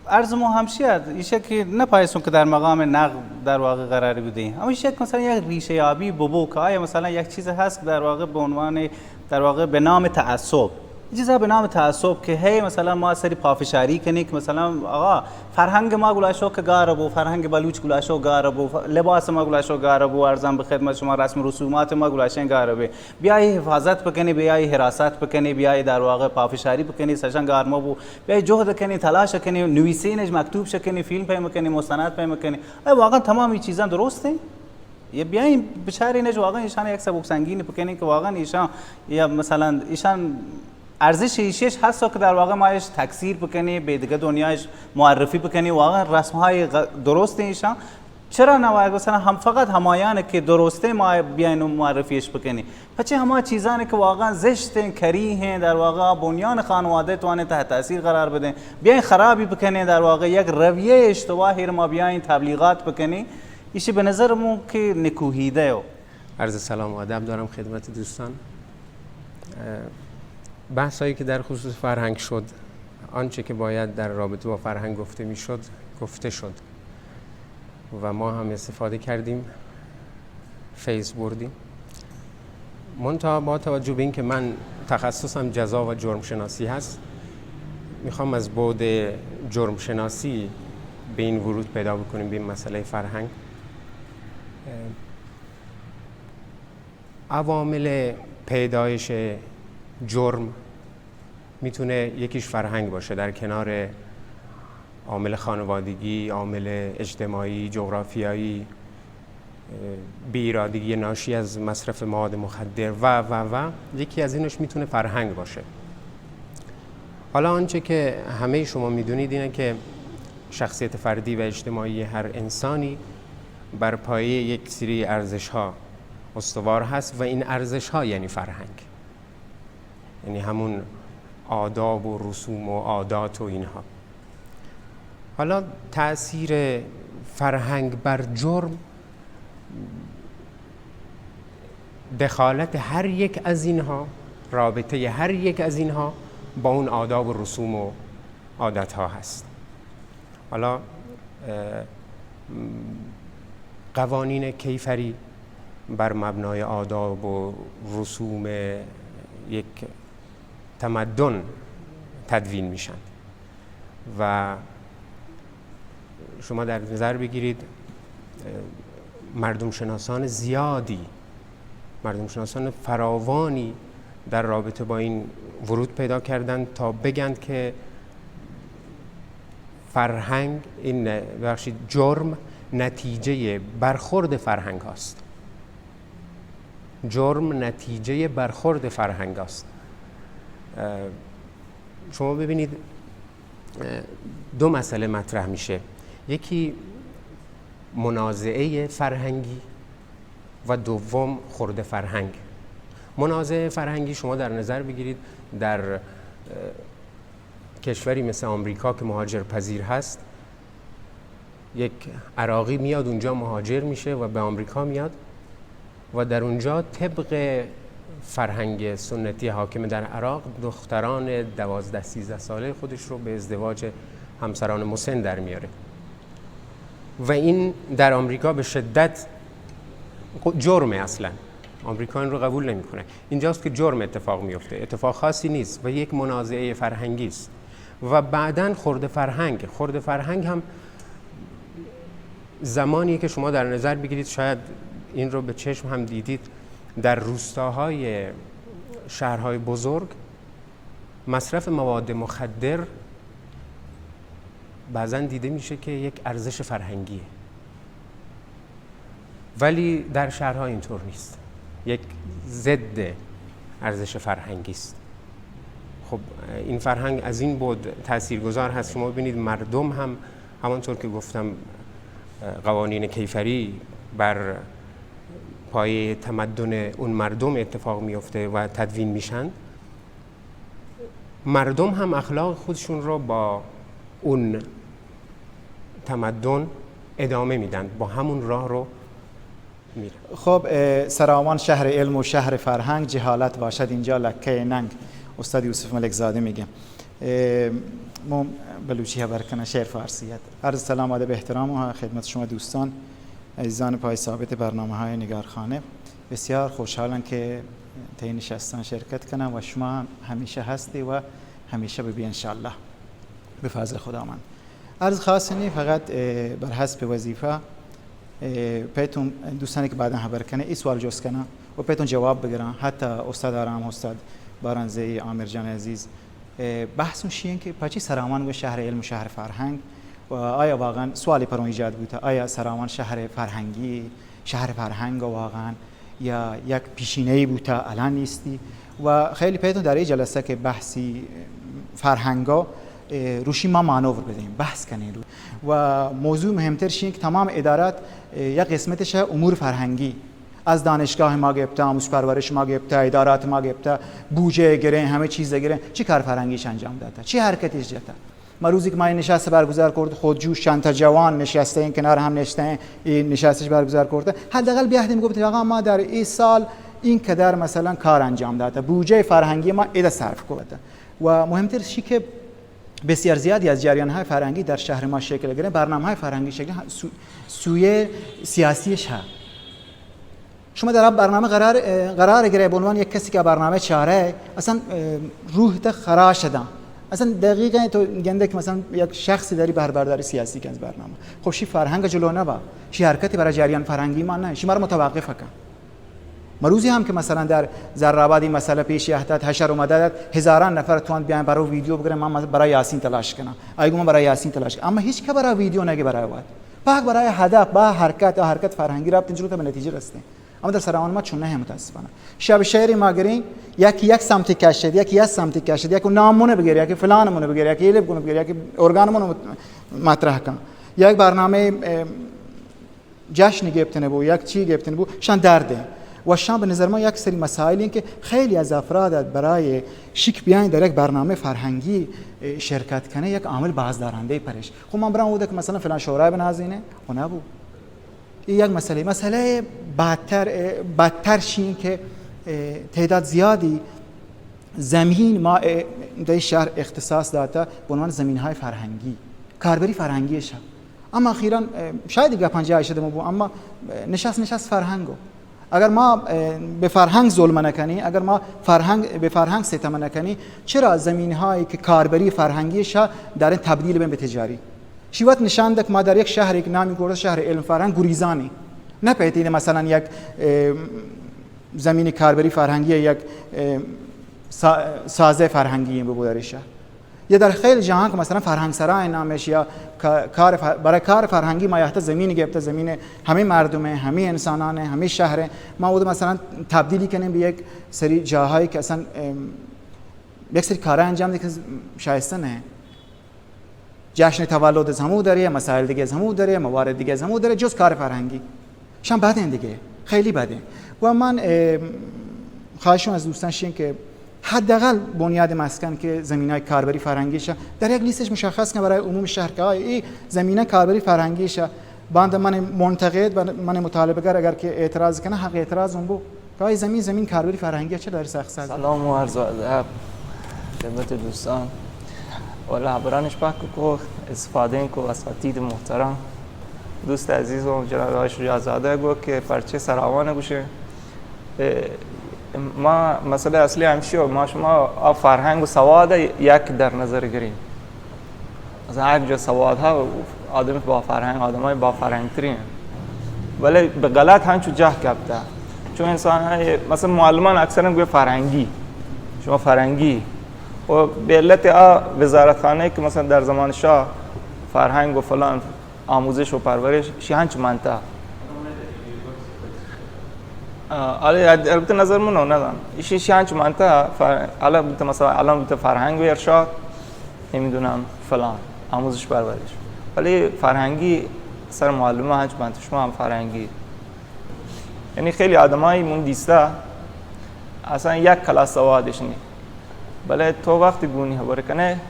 S2: عرض ما همشیه ایشه که نپایستون که در مقام نقد در واقع قرار بودیم، اما ایشه که مثلا یک ریشه یابی ببو که آیا مثلا یک چیز هست در واقع به عنوان در واقع به نام تعصب، چیزا به نام تعصب که هی مثلا ما سری پافشاری کنی که مثلا آقا فرهنگ ما گلاشو که گاربو، فرهنگ بلوچ گلاشو گاربو، لباس ما گلاشو گاربو، ارزم به خدمت شما رسم و رسومات ما گلاشن گاربه، بیای حفاظت بکنی، بیای حراست بکنی، بیای در واقع پافشاری بکنی، سشن گارما بو، بیای جهد کنی، تلاش کنی، نویسینش مکتوب شکنی، فیلم پیدا کنی، مستند پیدا کنی، واقعا تمام این چیزا درسته؟ یا بیاین بچاری نج واقعا ایشان یک سبک سنگین بکنی که واقعا ایشان یا مثلا ایشان ارزش ایشش هست که در واقع مایش تکثیر بکنی، به دیگه دنیاش معرفی بکنی، واقعا رسم‌های درست ایشان چرا نباید مثلا هم فقط همایانه که درسته ما بیاین معرفیش بکنی، پس همه چیزانی که واقعا زشت کریه در واقع بنیان خانواده توانه تحت تاثیر قرار بده، بیاین خرابی بکنی، در واقع یک رویه اشتباهی رو ما بیاین تبلیغات بکنی، ایشی به نظرمون که نکوهیده.
S4: عرض سلام و ادب دارم خدمت دوستان. بحثایی که در خصوص فرهنگ شد، آنچه که باید در رابطه با فرهنگ گفته میشد گفته شد و ما هم استفاده کردیم، فیض بردیم. منتها با توجه به اینکه من تخصصم جزا و جرم شناسی هست، میخوام از بعد جرم شناسی به این ورود پیدا بکنیم به این مسئله فرهنگ. عوامل پیدایش جرم میتونه یکیش فرهنگ باشه، در کنار عامل خانوادگی، عامل اجتماعی، جغرافیایی، بی‌ارادگی ناشی از مصرف مواد مخدر و یکی از اینش میتونه فرهنگ باشه. حالا آنچه که همه شما میدونید اینه که شخصیت فردی و اجتماعی هر انسانی بر پایه یک سری ارزش‌ها استوار هست و این ارزش‌ها یعنی فرهنگ، یعنی همون آداب و رسوم و عادات و اینها. حالا تأثیر فرهنگ بر جرم، دخالت هر یک از اینها، رابطه هر یک از اینها با اون آداب و رسوم و عادت‌ها هست. حالا قوانین کیفری بر مبنای آداب و رسوم یک تمدن تدوین میشن و شما در نظر بگیرید مردم شناسان زیادی، مردم شناسان فراوانی در رابطه با این ورود پیدا کردن تا بگند که فرهنگ، این بخشی جرم نتیجه برخورد فرهنگ هاست. جرم نتیجه برخورد فرهنگ هاست. شما ببینید دو مسئله مطرح میشه، یکی منازعه فرهنگی و دوم خرد فرهنگ. منازعه فرهنگی شما در نظر بگیرید در کشوری مثل آمریکا که مهاجر پذیر هست، یک عراقی میاد اونجا مهاجر میشه و به آمریکا میاد و در اونجا طبق فرهنگ سنتی حاکم در عراق دختران 12-13 ساله خودش رو به ازدواج همسران مسن در میاره و این در آمریکا به شدت جرمه. اصلا آمریکا این رو قبول نمیکنه. اینجاست که جرم اتفاق میفته، اتفاق خاصی نیست و یک منازعه فرهنگی است. و بعداً خرد فرهنگ هم زمانی که شما در نظر بگیرید، شاید این رو به چشم هم دیدید، در روستاهای شهرهای بزرگ مصرف مواد مخدر بعضاً دیده میشه که یک ارزش فرهنگیه، ولی در شهرها اینطور نیست، یک ضد ارزش فرهنگی است. خب این فرهنگ از این بود تاثیرگذار هست. شما ببینید مردم هم همانطور که گفتم قوانین کیفری بر پایه تمدن اون مردم اتفاق میفته و تدوین میشن. مردم هم اخلاق خودشون رو با اون تمدن ادامه میدن، با همون راه رو میره.
S5: خب سرامان شهر علم و شهر فرهنگ، جهالت باشد اینجا لکه ننگ. استاد یوسف ملک زاده میگه. مو بلوچی برکنه شعر فارسیت. عرض سلام و ادب احترام و خدمت شما دوستان عزیزان پای ثابت برنامه‌های نگارخانه. بسیار خوشحالم که طی نشستن شرکت کنم و شما همیشه هستی و همیشه ببین انشالله به فضل خداوند. عرض خاص نی فقط بر حسب وظیفه پیتون دوستانی که بعدا خبر کنه این سوال جز کنه و پیتون جواب بگیرن. حتی استاد آرام، استاد بارانزی، عامر جان عزیز بحثون شیئن که پاچی سرامان و شهر علم و شهر فرهنگ و آیا واقعا سوالی پر ایجاد بوده آیا سرامان شهر فرهنگی، شهر فرهنگ واقعا یا یک پیشینه‌ای بوده الان نیستی و خیلی پیتون در این جلسه که بحثی فرهنگا روشی ما مانور بدیم بحث کنیم و موضوع مهمتر شین که تمام ادارات یک قسمتش امور فرهنگی از دانشگاه ما گرفته، آموزش پرورش ما گرفته، ادارات ما گرفته، بودجه گیره، همه چیز گیره، چی کار فرهنگیش انجام داده، چی حرکتش داده. ما روزی که ما نشست برگزار کرد خودجوش چند تا جوان نشسته این کنار هم نشسته این نشستش برگزار کرده، حداقل بیاهدیم گفت آقا ما در این سال این قدر مثلا کار انجام داده، بودجه فرهنگی ما ایده صرف کرده و مهمتر چی که بسیار زیادی از جریان‌های فرهنگی در شهر ما شکل گرفته، برنامه‌های فرهنگی شکل سوی سیاسیش ها. شما در برنامه قرار گرفته به عنوان یک کسی که برنامه چاره اصلا روح ته خراش شدن. اصلا دقیقاً تو گنده که مثلا یک شخصی داری برداری سیاسی کنز برنامه. خب شی فرهنگ جلو نه با. شی حرکتی برای جریان فرهنگی ما نه. شی ما رو متوقف کن. ما روزی هم که مثلا در زرآباد این مسئله پیش احتاد حشر اومده هزاران نفر توان بیان برای ویدیو بگیرن من برای یاسین تلاش کنم. من برای یاسین تلاش کنم. اما هیچ که برای ویدیو نگه برای واد. فقط برای هدف با حرکت فرهنگی رابطه جلو به نتیجه رسیدیم. اما در سرامان ما چون نه متاسفانه شب شعری ما گرین یک سمتی کشید یک سمتی کشید یک نامونه بگیره یک فلانمونه بگیره یک ایله بگیره یک ارگانمون مطرح کن یک برنامه جشن گرفتن بود یک چی گرفتن بود شان درده و شان به نظر ما یک سری مسائلی این که خیلی از افراد برای شیک بیان در یک برنامه فرهنگی شرکت کنه یک عامل بازدارنده پرش. خب من برام بوده که مثلا فلان شورای بنازینه و نبود. این یک مسئله بدتر شین که تعداد زیادی زمین ما در شهر اختصاص داده به عنوان زمین‌های فرهنگی کاربری فرهنگیش هم. اما اخیراً شاید دیگه 50 شده ما بود اما نشست فرهنگو اگر ما به فرهنگ ظلم نکنی اگر ما به فرهنگ ستم نکنی چرا زمین‌هایی که کاربری فرهنگیش در این تبدیل به تجاری شیوت نشان ده که ما در یک شهری که نامی گرفته شهر علم فرهنگ گریزانی نپیتید مثلا یک زمین کاربری فرهنگی یک سازه فرهنگی به شهر یا در خیلی جهان که مثلا فرهنگ سرای نامش یا برای کار فرهنگی ما یحت زمینی گرفته زمین همه مردمه همه انسانانه همه شهره ما بود مثلا تبدیلی کنیم به یک سری جاهایی که اصلا یک سری کارا انجام ده که شایسته نه. جشن تولد از همو داره، مسائل دیگه از همو داره، موارد دیگه از همو داره جز کار فرهنگی. شام بده دیگه، خیلی بده. و من خواهشم از دوستان شین که حداقل بنیاد مسکن که زمینای کاربری فرهنگیشه در یک لیستش مشخص کنه برای عموم شهر که این زمینه کاربری فرهنگیشه. باند من منتقد و من مطالبه گر اگر که اعتراض کنه حق اعتراض اون بو که زمین کاربری فرهنگی چه در سخت ساز.
S6: سلام و عرض ادب خدمت دوستان. والا برانش پاک کو استفاده کو اساتید محترم دوست عزیز و جناب آقای شجاع‌زاده گو که پرچه سراوانه گوشه ما مسئله اصلی همشه ما شما فرهنگ و سواد یک در نظر گیریم از هر جا سوادها آدم با فرهنگ آدمای با فرهنگ ترین ولی به غلط هنچو جه کبده چون انسان های مثلا معلمان اکثرا گوی فرهنگی شما فرهنگی و به علت وزارتخانه که مثلا در زمان شاه فرهنگ و فلان آموزش و پرورش شیهنچ منطقه البته نظر منو ندارم ایشی شیهنچ منطقه البته مثلا الان بوده فرهنگ و ارشاد نمیدونم فلان آموزش پرورش ولی فرهنگی سر معلمه هنچ منطقه شما هم فرهنگی یعنی خیلی آدمایی مون دیسته اصلا یک کلاس سوادش نی بله تو وقتی گونی خبر کنه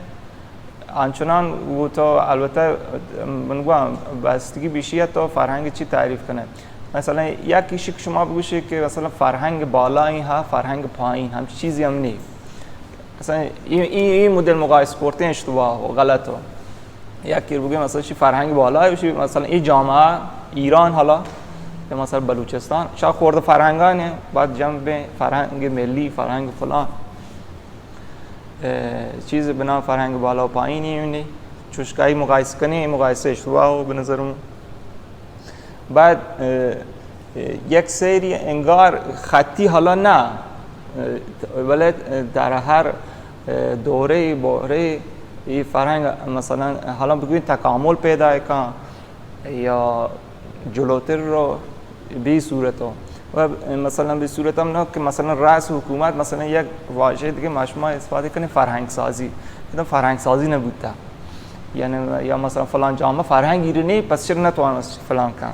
S6: آنچنان و تو البته من گوام بستگی بیشیه تو فرهنگ چی تعریف کنه مثلا یکیشی که شما بگوشید که مثلا فرهنگ بالایی ها فرهنگ پایین هم چیزی هم نیست. مثلا این مدل مقایسه کردن اشتباه و غلطه. یکی رو بگیم مثلا چی فرهنگ بالایی بشه، مثلا این جامعه ایران حالا یا مثلا بلوچستان شاید خورده فرهنگانه، بعد جمع به فرهنگ ملی فرهنگ فلان چیز به نام فرهنگ بالا و پایینی می‌بینی. چوشکایی مقایسه کنی این مقایسه اشتباه به نظرم. بعد یک سری انگار خطی حالا نه، ولی در هر دوره باره این فرهنگ مثلا حالا بگوین تکامل پیدا کن یا جلوتر رو به صورتو و مثلا به صورت هم نه که مثلا رأس حکومت مثلا یک واژه دیگه مشما استفاده کنه فرهنگ سازی، اینا فرهنگ سازی نبوده. یعنی یا مثلا فلان جامعه فرهنگی رو نیست پس چرا نتوانم فلان کنم.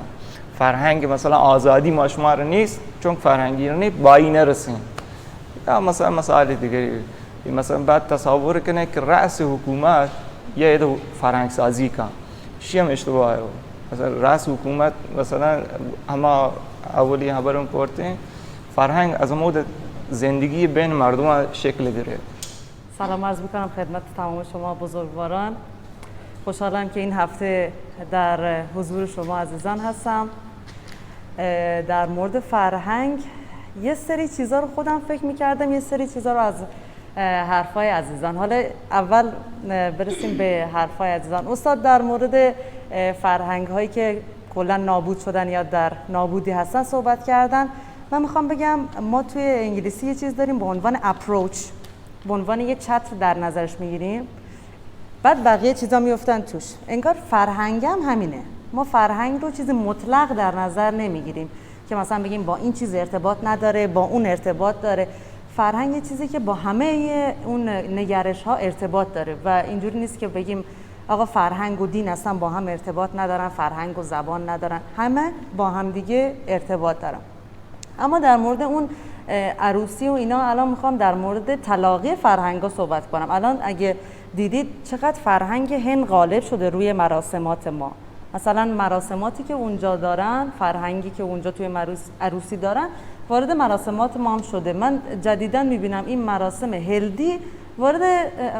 S6: فرهنگ مثلا آزادی مشما رو نیست چون فرهنگی رو نیست با این نرسیم. یا مثلا مسائل دیگری مثلا بعد تصور کنه که رأس حکومت یه فرهنگ سازی کن، چی هم اشتباهه. مثلا رأس حکومت مثلا اما اولی خبرم کردیم فرهنگ از مود زندگی بین مردم شکل گرفت.
S7: سلام عرض میکنم خدمت تمام شما بزرگواران. خوشحالم که این هفته در حضور شما عزیزان هستم. در مورد فرهنگ یه سری چیزا رو خودم فکر میکردم، یه سری چیزا رو از حرفای عزیزان. حالا اول برسیم به حرفای عزیزان. استاد در مورد فرهنگ هایی که کلا نابود شدن یا در نابودی هستن صحبت کردن. من میخوام بگم ما توی انگلیسی یه چیز داریم به عنوان اپروچ، به عنوان یه چتر در نظرش میگیریم، بعد بقیه چیزا میافتن توش. انگار فرهنگ هم همینه. ما فرهنگ رو چیز مطلق در نظر نمیگیریم که مثلا بگیم با این چیز ارتباط نداره با اون ارتباط داره. فرهنگ یه چیزی که با همه اون نگرش ها ارتباط داره و اینجوری نیست که بگیم آقا فرهنگ و دین اصلا با هم ارتباط ندارن، فرهنگ و زبان ندارن، همه با هم دیگه ارتباط دارن. اما در مورد اون عروسی و اینا الان میخوام در مورد تلاقی فرهنگا صحبت کنم. الان اگه دیدید چقدر فرهنگ هند غالب شده روی مراسمات ما. مثلا مراسماتی که اونجا دارن، فرهنگی که اونجا توی عروسی دارن وارد مراسمات ما هم شده. من جدیداً میبینم این مراسم هلدی وارد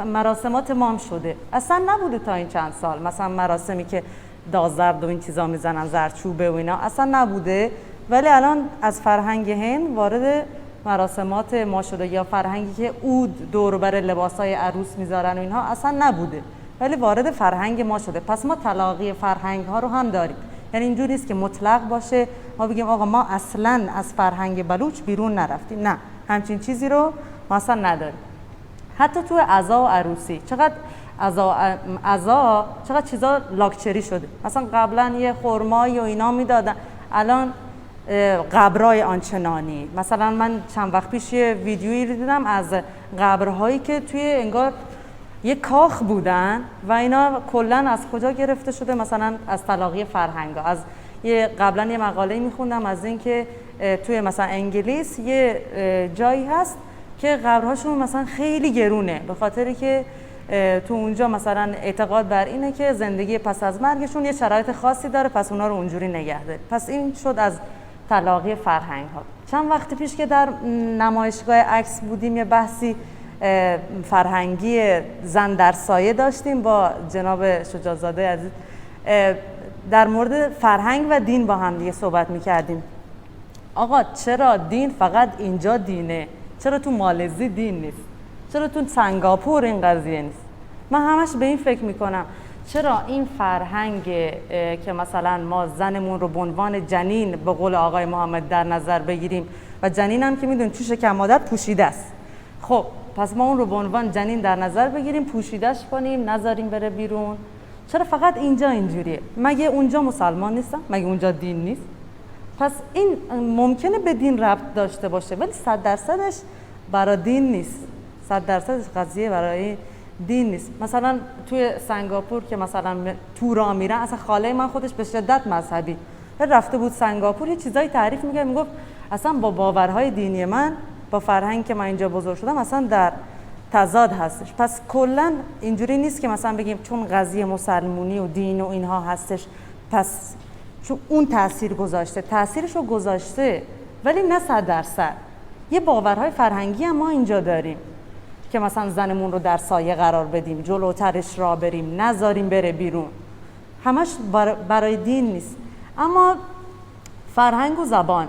S7: مراسمات ما هم شده. اصلا نبوده تا این چند سال. مثلا مراسمی که دازرد و این چیزا میزنن، زرچوبه و اینا اصلا نبوده، ولی الان از فرهنگ هند وارد مراسمات ما شده. یا فرهنگی که عود دور بر لباسای عروس میذارن و اینها اصلا نبوده ولی وارد فرهنگ ما شده. پس ما تلاقی فرهنگ ها رو هم داریم. یعنی اینجوری نیست که مطلق باشه ما بگیم آقا ما اصلا از فرهنگ بلوچ بیرون نرفتیم. نه، همچین چیزی رو ما اصلا نداریم. حتی تو عزا و عروسی چقدر عزا چقدر چیزا لاکچری شده. مثلا قبلا یه خرمایی و اینا میدادن، الان قبرای آنچنانی. مثلا من چند وقت پیش یه ویدیویی دیدم از قبرهایی که توی انگار یه کاخ بودن و اینا کلا از کجا گرفته شده؟ مثلا از تلاقی فرهنگا. از قبلا یه مقاله میخوندم از این که توی مثلا انگلیس یه جایی هست که قبرهاشون مثلا خیلی گرونه به خاطری که تو اونجا مثلا اعتقاد بر اینه که زندگی پس از مرگشون یه شرایط خاصی داره، پس اونا رو اونجوری نگه داره. پس این شد از تلاقی فرهنگ ها. چند وقت پیش که در نمایشگاه عکس بودیم یه بحثی فرهنگی زن در سایه داشتیم با جناب شجاع‌زاده عزیز. در مورد فرهنگ و دین با هم دیگه صحبت میکردیم. آقا چرا دین فقط اینجا دینه؟ چرا تو مالزی دین نیست؟ چرا تو سنگاپور این قضیه نیست؟ من همش به این فکر میکنم چرا این فرهنگ که مثلا ما زنمون رو به عنوان جنین به قول آقای محمد در نظر بگیریم و جنین هم که میدونیم تو شکم مادر پوشیده است، خب پس ما اون رو به عنوان جنین در نظر بگیریم، پوشیدش کنیم، نذاریم بره بیرون. چرا فقط اینجا اینجوریه؟ مگه اونجا مسلمان نیستن؟ مگه اونجا دین نیست؟ پس این ممکنه به دین ربط داشته باشه ولی 100%ش برای دین نیست. 100% قضیه برای دین نیست. مثلا توی سنگاپور که مثلا تورا میرن، اصلا خاله من خودش به شدت مذهبی رفته بود سنگاپور، یه چیزایی تعریف میگه، میگفت اصلا با باورهای دینی من با فرهنگ که من اینجا بزرگ شدم اصلا در تضاد هستش. پس کلا اینجوری نیست که مثلا بگیم چون قضیه مسلمونی و دین و اینها هستش پس چون اون تاثیر گذاشته، تاثیرش رو گذاشته، ولی نه 100%. یه باورهای فرهنگی هم ما اینجا داریم که مثلا زنمون رو در سایه قرار بدیم، جلوترش را بریم، نذاریم بره بیرون. همش برای دین نیست. اما فرهنگ و زبان،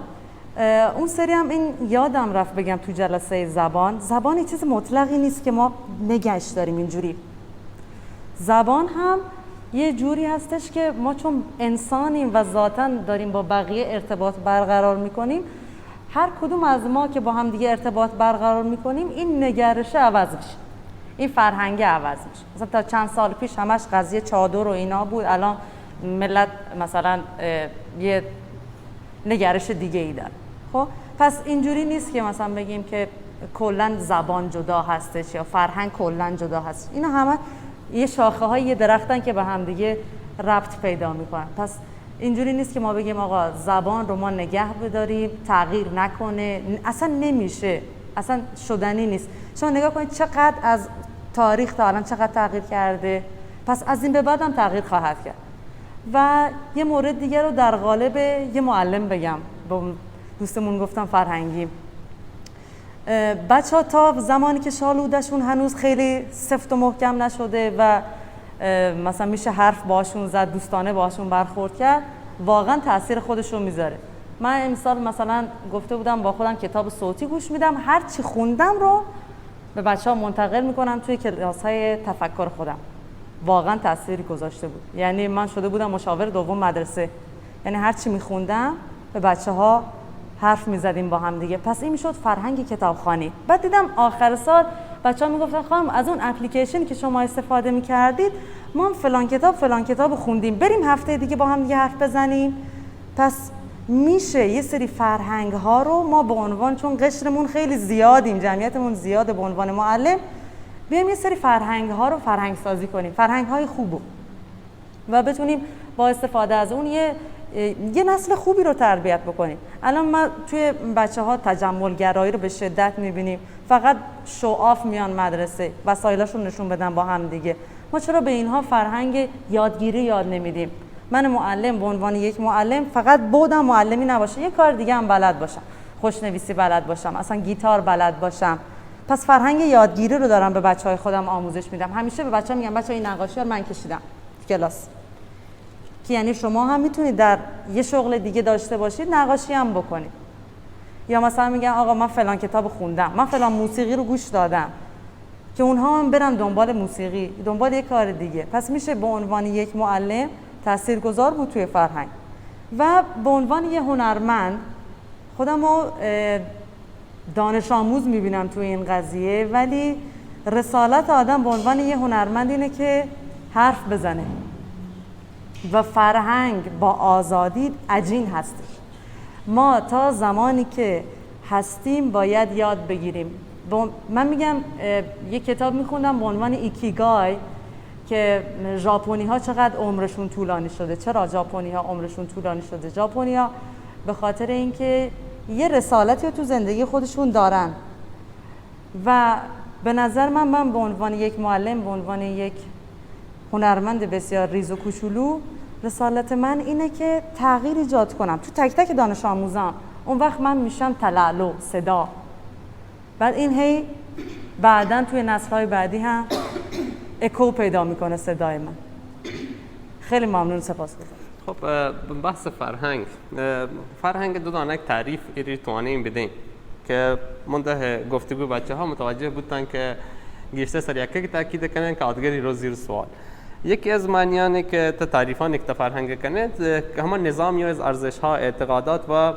S7: اون سری هم این یادم رفت بگم تو جلسه زبان چیز مطلقی نیست که ما نگهش داریم اینجوری. زبان هم یه جوری هستش که ما چون انسانیم و ذاتاً داریم با بقیه ارتباط برقرار میکنیم، هر کدوم از ما که با هم دیگه ارتباط برقرار میکنیم این نگرش عوض میشه، این فرهنگ عوض میشه. مثلا تا چند سال پیش همش قضیه چادر و اینا بود، الان ملت مثلا یه نگرش دیگه ای داره. خب پس اینجوری نیست که مثلا بگیم که کلا زبان جدا هستش یا فرهنگ کلا جدا هست. اینا همه یه شاخه های یه درختن که به هم دیگه ربط پیدا میکنن. پس اینجوری نیست که ما بگیم آقا زبان رو ما نگه بداریم تغییر نکنه، اصلا نمیشه، اصلا شدنی نیست. شما نگاه کنید چقدر از تاریخ تا الان چقدر تغییر کرده، پس از این به بعد هم تغییر خواهد کرد. و یه مورد دیگه رو در قالب یه معلم بگم، با دوستمون گفتم فرهنگی، بچه ها تا زمانی که شالودشون هنوز خیلی سفت و محکم نشده و مثلا میشه حرف باشون زد، دوستانه باشون برخورد کرد، واقعا تاثیر خودش رو میذاره. من امسال مثلا گفته بودم با خودم کتاب صوتی گوش میدم، هر چی خوندم رو به بچه ها منتقل میکنم توی کلاس های تفکر خودم. واقعا تأثیری گذاشته بود. یعنی من شده بودم مشاور دوم مدرسه، یعنی هر چی میخوندم به بچه ها حرف میزدیم با هم دیگه. پس این میشد فرهنگ کتابخوانی. بعد دیدم آخر سال بچه‌ها میگفتن خانم از اون اپلیکیشنی که شما استفاده میکردید ما هم فلان کتاب خوندیم، بریم هفته دیگه با هم دیگه حرف بزنیم. پس میشه یه سری فرهنگ ها رو ما به عنوان، چون قشرمون خیلی زیادیم، جمعیتمون زیاده، به عنوان معلم بیایم یه سری فرهنگ ها رو فرهنگ سازی کنیم، فرهنگ های خوبو، و بتونیم با استفاده از اون یه نسل خوبی رو تربیت بکنیم. الان ما توی بچه ها تجمل گرایی رو به شدت میبینیم، فقط شوآف میان مدرسه، وسایلاشون نشون بدن با هم دیگه. ما چرا به اینها فرهنگ یادگیری یاد نمیدیم؟ من معلم به عنوان یک معلم فقط بودم معلمی نباشه، یه کار دیگه هم بلد باشم، خوشنویسی بلد باشم، اصلا گیتار بلد باشم. پس فرهنگ یادگیری رو دارم به بچهای خودم آموزش میدم. همیشه به بچه‌ها میگم بچه‌ها این نقاشی رو من کشیدم تو کلاس، که یعنی شما هم میتونید در یه شغل دیگه داشته باشید نقاشی هم بکنید. یا مثلا میگن آقا من فلان کتاب خوندم، من فلان موسیقی رو گوش دادم، که اونها هم برن دنبال موسیقی، دنبال یه کار دیگه. پس میشه به عنوان یک معلم تاثیرگذار بود توی فرهنگ. و به عنوان یه هنرمند خودم رو دانش آموز میبینم توی این قضیه، ولی رسالت آدم به عنوان یه هنرمند اینه که حرف بزنه و فرهنگ با آزادی عجین هستش. ما تا زمانی که هستیم باید یاد بگیریم. من میگم یه کتاب میخوندم به عنوان ایکیگای که ژاپنی ها چقدر عمرشون طولانی شده. چرا ژاپنی ها عمرشون طولانی شده؟ ژاپنی ها به خاطر اینکه یه رسالتی رو تو زندگی خودشون دارن. و به نظر من به عنوان یک معلم، به عنوان یک هنرمند بسیار ریز و کوچولو، رسالت من اینه که تغییر ایجاد کنم تو تک تک دانش آموزان. اون وقت من میشم تلالو، صدا. بعد این هی بعداً توی نسل‌های بعدی هم اکو پیدا میکنه صدای من. خیلی ممنون، سپاسگزارم.
S3: خب بحث فرهنگ دو دانه تعریف ایری توانیم بدیم که منده گفتگو بچه ها متوجه بودن که گیشته سر یکی تاکید کنن که آدگری رو زیر سوال. یکی از معنیانی که تعریفان یک فرهنگ کنه همه نظام یا از ارزش ها، اعتقادات و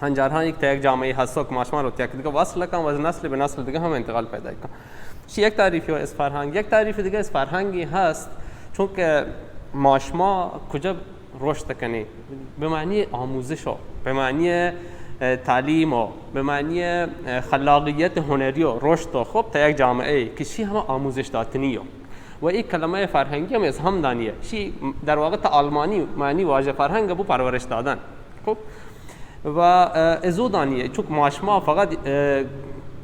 S3: هنجارها یک تا یک جامعه هست که ماشما رو یک دیگه وصل کن و از نسل به نسل دیگه هم انتقال پیدا کن. یک تعریفی از فرهنگ. یک تعریف دیگه از فرهنگی هست چون که ماشما کجا رشد کنی، به معنی آموزش و به معنی تعلیم و به معنی خلاقیت هنری و رشد و خب تا یک جامعه که چی همه آموزش دادنی و این کلمه فرهنگی هم از هم دانیه چی در واقع تا آلمانی معنی واژه فرهنگ بو پرورش دادن. خب و ازو دانیه چون ماشما فقط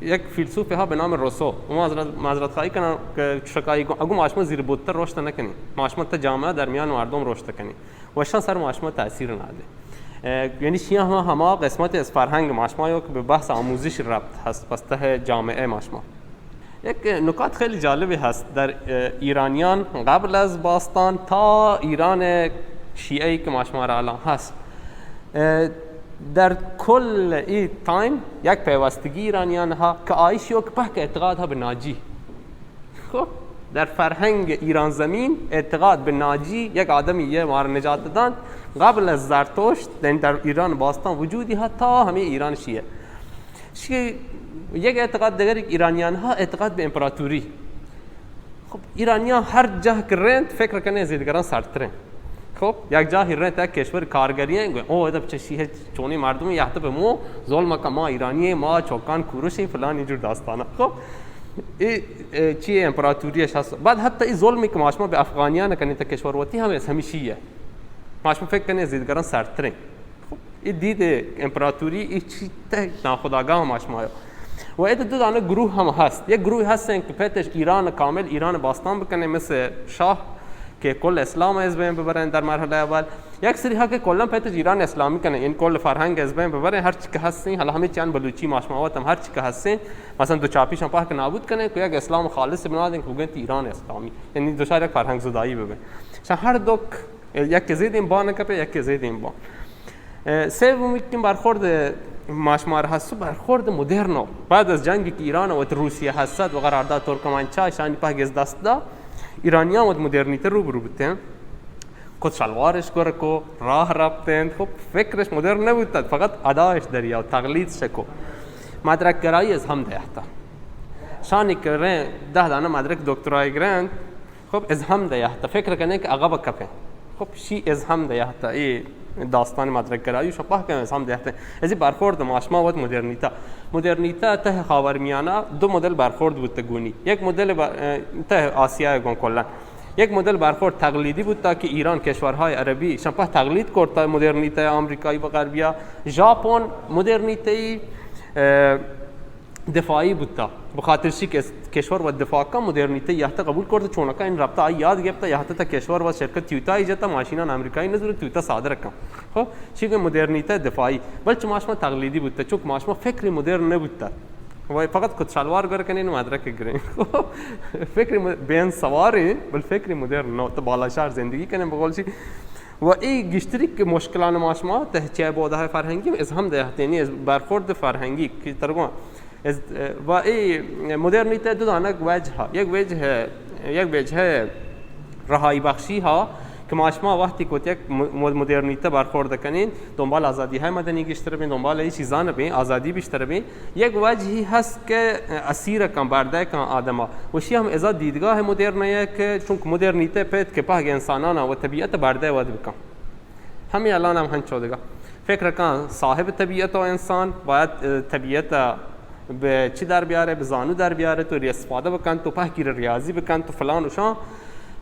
S3: یک فیلسوف ها به نام روسو و معذرت خواهی کنم که شکایی اگه ماشما زیر بودتر رشد نکنی ماشما تا جامعه در میان مردم رشد کنی و شان سر ماشما تاثیر نده. یعنی شیعه همه قسمت از فرهنگ ماشما که به بحث آموزش ربط هست پس ته جامعه ماشما. یک نکات خیلی جالبی هست در ایرانیان قبل از باستان تا ایران شیعه‌ای که ماشما را الان هست، در کل این تایم یک پیوستگی ایرانیان ها که آیش یک پهک اعتقاد ها به ناجی. خب در فرهنگ ایران زمین اعتقاد به ناجی یک آدمی یه ما را نجات دادن قبل از زرتشت در ایران باستان وجودی ها تا همه ایران شیعه. یک اعتقاد دیگر ایرانیان ها اعتقاد به امپراتوری. خب ایرانیان هر جا که رند فکر کنه از دیگران سرترن. خب یک جایی رند یک کشور کارگری هنگه او ادب چشیه چونی مردمی یحته به مو ظلم که ما ایرانیه ما چوکان کوروشیم فلان اینجور داستانه. خب این چیه امپراتوریش هست. بعد حتی این ظلمی که ماشما به افغانیان کنید تا کشور وطی هم از همیشیه ماشما فکر کنه از دیگران سرترن. خب این دید امپراتوری این چی ناخودآگاه ماشما و این دو دانه گروه هم هست. یک گروه هستن که پیتش ایران کامل ایران باستان بکنه مثل شاه که کل اسلام از بین ببرن در مرحله اول. یک سری ها که کلا پیتش ایران اسلامی کنه این کل فرهنگ از بین ببرن هر چی که هستین حالا همه چند بلوچی ماشماوات هم هر چی که هستین مثلا دو چاپیش هم پاک نابود کنه که یک اسلام خالص بنادن که بگن ایران اسلامی یعنی دو شهر یک فرهنگ زدایی ببین چون هر دو یک زید این با نکپه یک زید این با. سومی که برخورد ماشمار هست برخورد مدرن بعد از جنگی که ایران و روسیه هست و قرارداد ترکمنچای شان پاگز دست دا ایرانیان و مدرنیته روبرو بودن کت شلوارش کرکو راه رفتند. خب فکرش مدرن نبود فقط ادایش دریا و تقلیدش کو مدرک گرایی از هم دهتا شانی که 10 دانه مدرک دکترای گرند. خب از هم دهتا فکر کنه که عقب کپه. خب شی از هم دهتا ای داستان مدرک گرایی شبه کنه از هم دهتا ازی برخورد ماشما و مدرنیته ته خاورمیانه دو مدل برخورد بود تگونی. یک مدل ته آسیا گون کلا یک مدل برخورد تقلیدی بود تا که ایران کشورهای عربی شبه تقلید کرد تا مدرنیته آمریکایی و غربیا. ژاپن مدرنیته دفاعی بود تا بخاطر شی که کشور و دفاع کا مدرنیته یحته قبول کرد چون که این رابطه یاد گرفت یحته تا کشور و شرکت تویوتا ایجاد ماشینان آمریکایی نذاره تویوتا صادر کن. خب چی که مدرنیته دفاعی بلکه ماشما تقلیدی بود تا چون ماشما فکری مدرن نبود تا و فقط کت شلوار گر کنین و مدرک گرین. فکری بین سواری بل فکری مدرن نو تا بالا شهر زندگی کنیم بقول چی و این گشتری که مشکلان ماشما ته چه بوده فرهنگی از هم دهتنی از برخورد فرهنگی که ترجمه و این مدرنیته دو دانه وجه ها. یک وجه رهایی بخشی ها که ماشما وقتی که یک مدرنیته برخورد کنین دنبال آزادی های مدنی گشتر بین دنبال این چیزان بین آزادی بیشتر بین. یک وجهی هست که اسیر کن برده کن آدما و شی هم ازاد دیدگاه مدرنه که چون مدرنیته پیت که پاک انسانان و طبیعت برده ود بکن همین الان هم هنچ شده فکر کن صاحب طبیعت و انسان باید طبیعت به چی در بیاره به زانو در بیاره تو استفاده بکن تو پاکی ریاضی بکن تو فلان و شان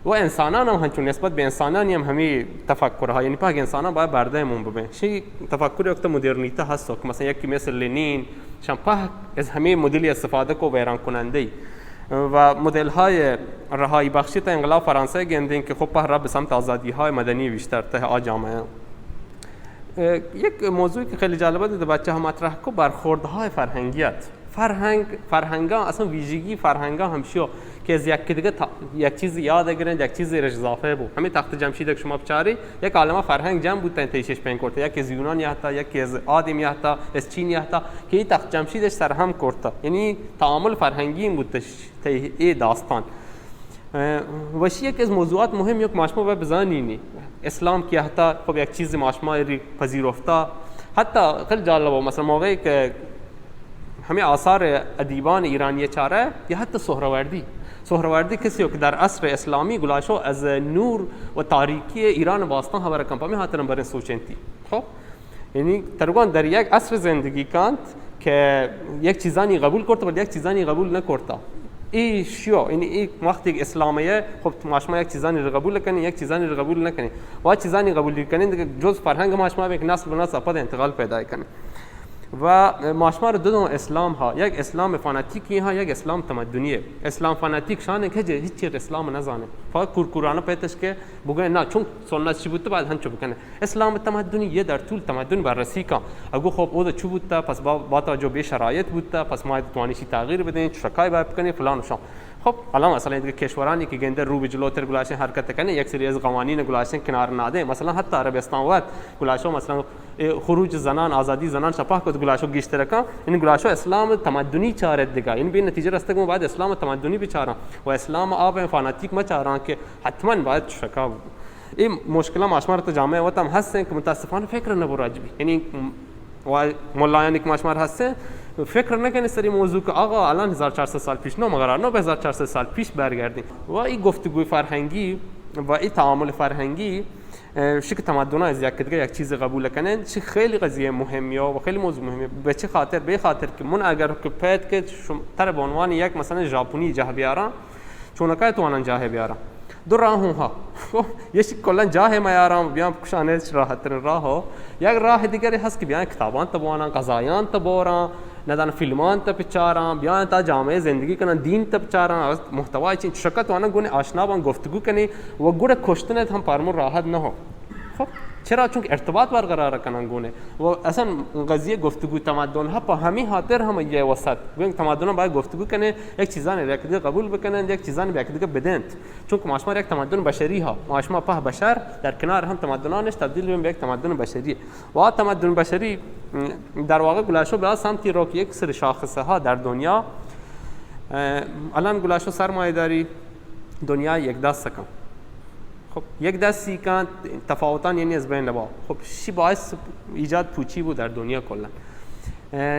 S3: و انسانان هم هنچون نسبت به انسانانی هم همین تفکرها یعنی پاک انسانان باید برده مون ببین چی تفکری وقت مدرنیته هست که مثلا یکی مثل لنین شان پاک از همین مدلی استفاده کو ویران کننده و مدل های رهایی بخشی تا انقلاب فرانسه گندین که خب پهرا به سمت آزادی های مدنی بیشتر ته جامعه. یک موضوعی که خیلی جالبه ده بچه ها مطرح کو برخوردهای فرهنگیت فرهنگا اصلا ویژگی فرهنگا همشو که از یک دیگه یک چیز یاد گیرند یک چیز اضافه بود. همین تخت جمشید که شما بچاری یک عالمه فرهنگ جمع بود تا تیشش پین کرد یک از یونان یحتا یک از آدم یحتا از چین یحتا که این تخت جمشیدش سرهم کرد یعنی تعامل فرهنگی بود تا این داستان و شی یک از موضوعات مهم یک ماشما و بزنینی اسلام که حتی خب یک چیز ماشما ری پذیرفته حتی خیلی جالبه مثلا موقعی که همه آثار ادیبان ایرانی چاره یا حتی سهروردی کسی که در عصر اسلامی گلاشو از نور و تاریکی ایران باستان خبر کن پامی هاتن برن سوچنتی. خب یعنی ترگان در یک عصر زندگی کند که یک چیزانی قبول کرد و یک چیزانی قبول نکرد. این شیو یعنی این وقتی اسلامیه خب ماشما یک چیزانی رو قبول کنی یک چیزانی رو قبول نکنی و چیزانی قبول کنی دیگه جز فرهنگ ماشما به نسل به نسل پد انتقال پیدا کنه و ماشمار دو نوع اسلام ها، یک اسلام فاناتیکی ها، یک اسلام تمدنیه. اسلام فاناتیک شانه که هیچ چیز اسلام نزانه، فقط کورکورانه پیتش که بگه نه چون سنت چی بود بعد هنچو بکنه. اسلام تمدنی یه در طول تمدن بررسی کا اگه خب او چی بود پس با توجه به شرایط بود پس ما توانیشی تغییر بدین شکای باید بکنیم فلان و شام. خب الان مثلا دیگه کشورانی که گنده رو به جلوتر گلاشن حرکت کنه یک سری از قوانین گلاشن کنار ناده، مثلا حتی عربستان وقت گلاشو مثلا خروج زنان آزادی زنان شفاف کد گلاشو گیشتر کن این گلاشو اسلام تمدنی چاره دیگه این به نتیجه رسته که بعد اسلام تمدنی بیچارن و اسلام آب فاناتیک ما چاران که حتما باید شکا. این مشکل ماشمار جامعه وطن هستن که متاسفانه فکر نبراجبی، یعنی و مولایانی که ماشمار هستن فکر نکنه سری موضوع که آقا الان 1400 سال پیش نه مگر نه به 1400 سال پیش برگردیم. و این گفتگوی فرهنگی و این تعامل فرهنگی شکل تمدن از یک چیز قبول کنن چه خیلی قضیه مهمیه و خیلی موضوع مهمه. به چه خاطر؟ به خاطر که من اگر که پیت که تر به عنوان یک مثلا ژاپنی جاه بیارم چون که تو آنان جاه بیارم دو راه ها یکی کلا جاه میارم بیام کشانه راحت ترین راه یک راه دیگری هست که بیان کتابان تبوانن قضایان تبورن ندان فیلمان تا بچارم بیان تا جامعه زندگی کنن دین تا بچارم محتوای چین شکت وانا گونه آشنا بان گفتگو کنی و گوره کشتن هم پرمون راحت نه هو. خب چرا؟ چون ارتباط برقرار کنن گونه و اصلا قضیه گفتگو تمدن ها په همین خاطر هم یه وسط ببین تمدن باید گفتگو کنه یک چیزان یک دیگه قبول بکنن یک چیزان یک دیگه بدن چون که ماشمار یک تمدن بشری ها ماشما په بشر در کنار هم تمدنانش تبدیل به یک تمدن بشری و تمدن بشری در واقع گلاشو به سمتی رو که یک سری شاخصه ها در دنیا الان گلاشو سرمایه‌داری دنیا یک دست کن خب یک دستی که تفاوتان یعنی از بین نبا خب چی باعث ایجاد پوچی بود در دنیا کلا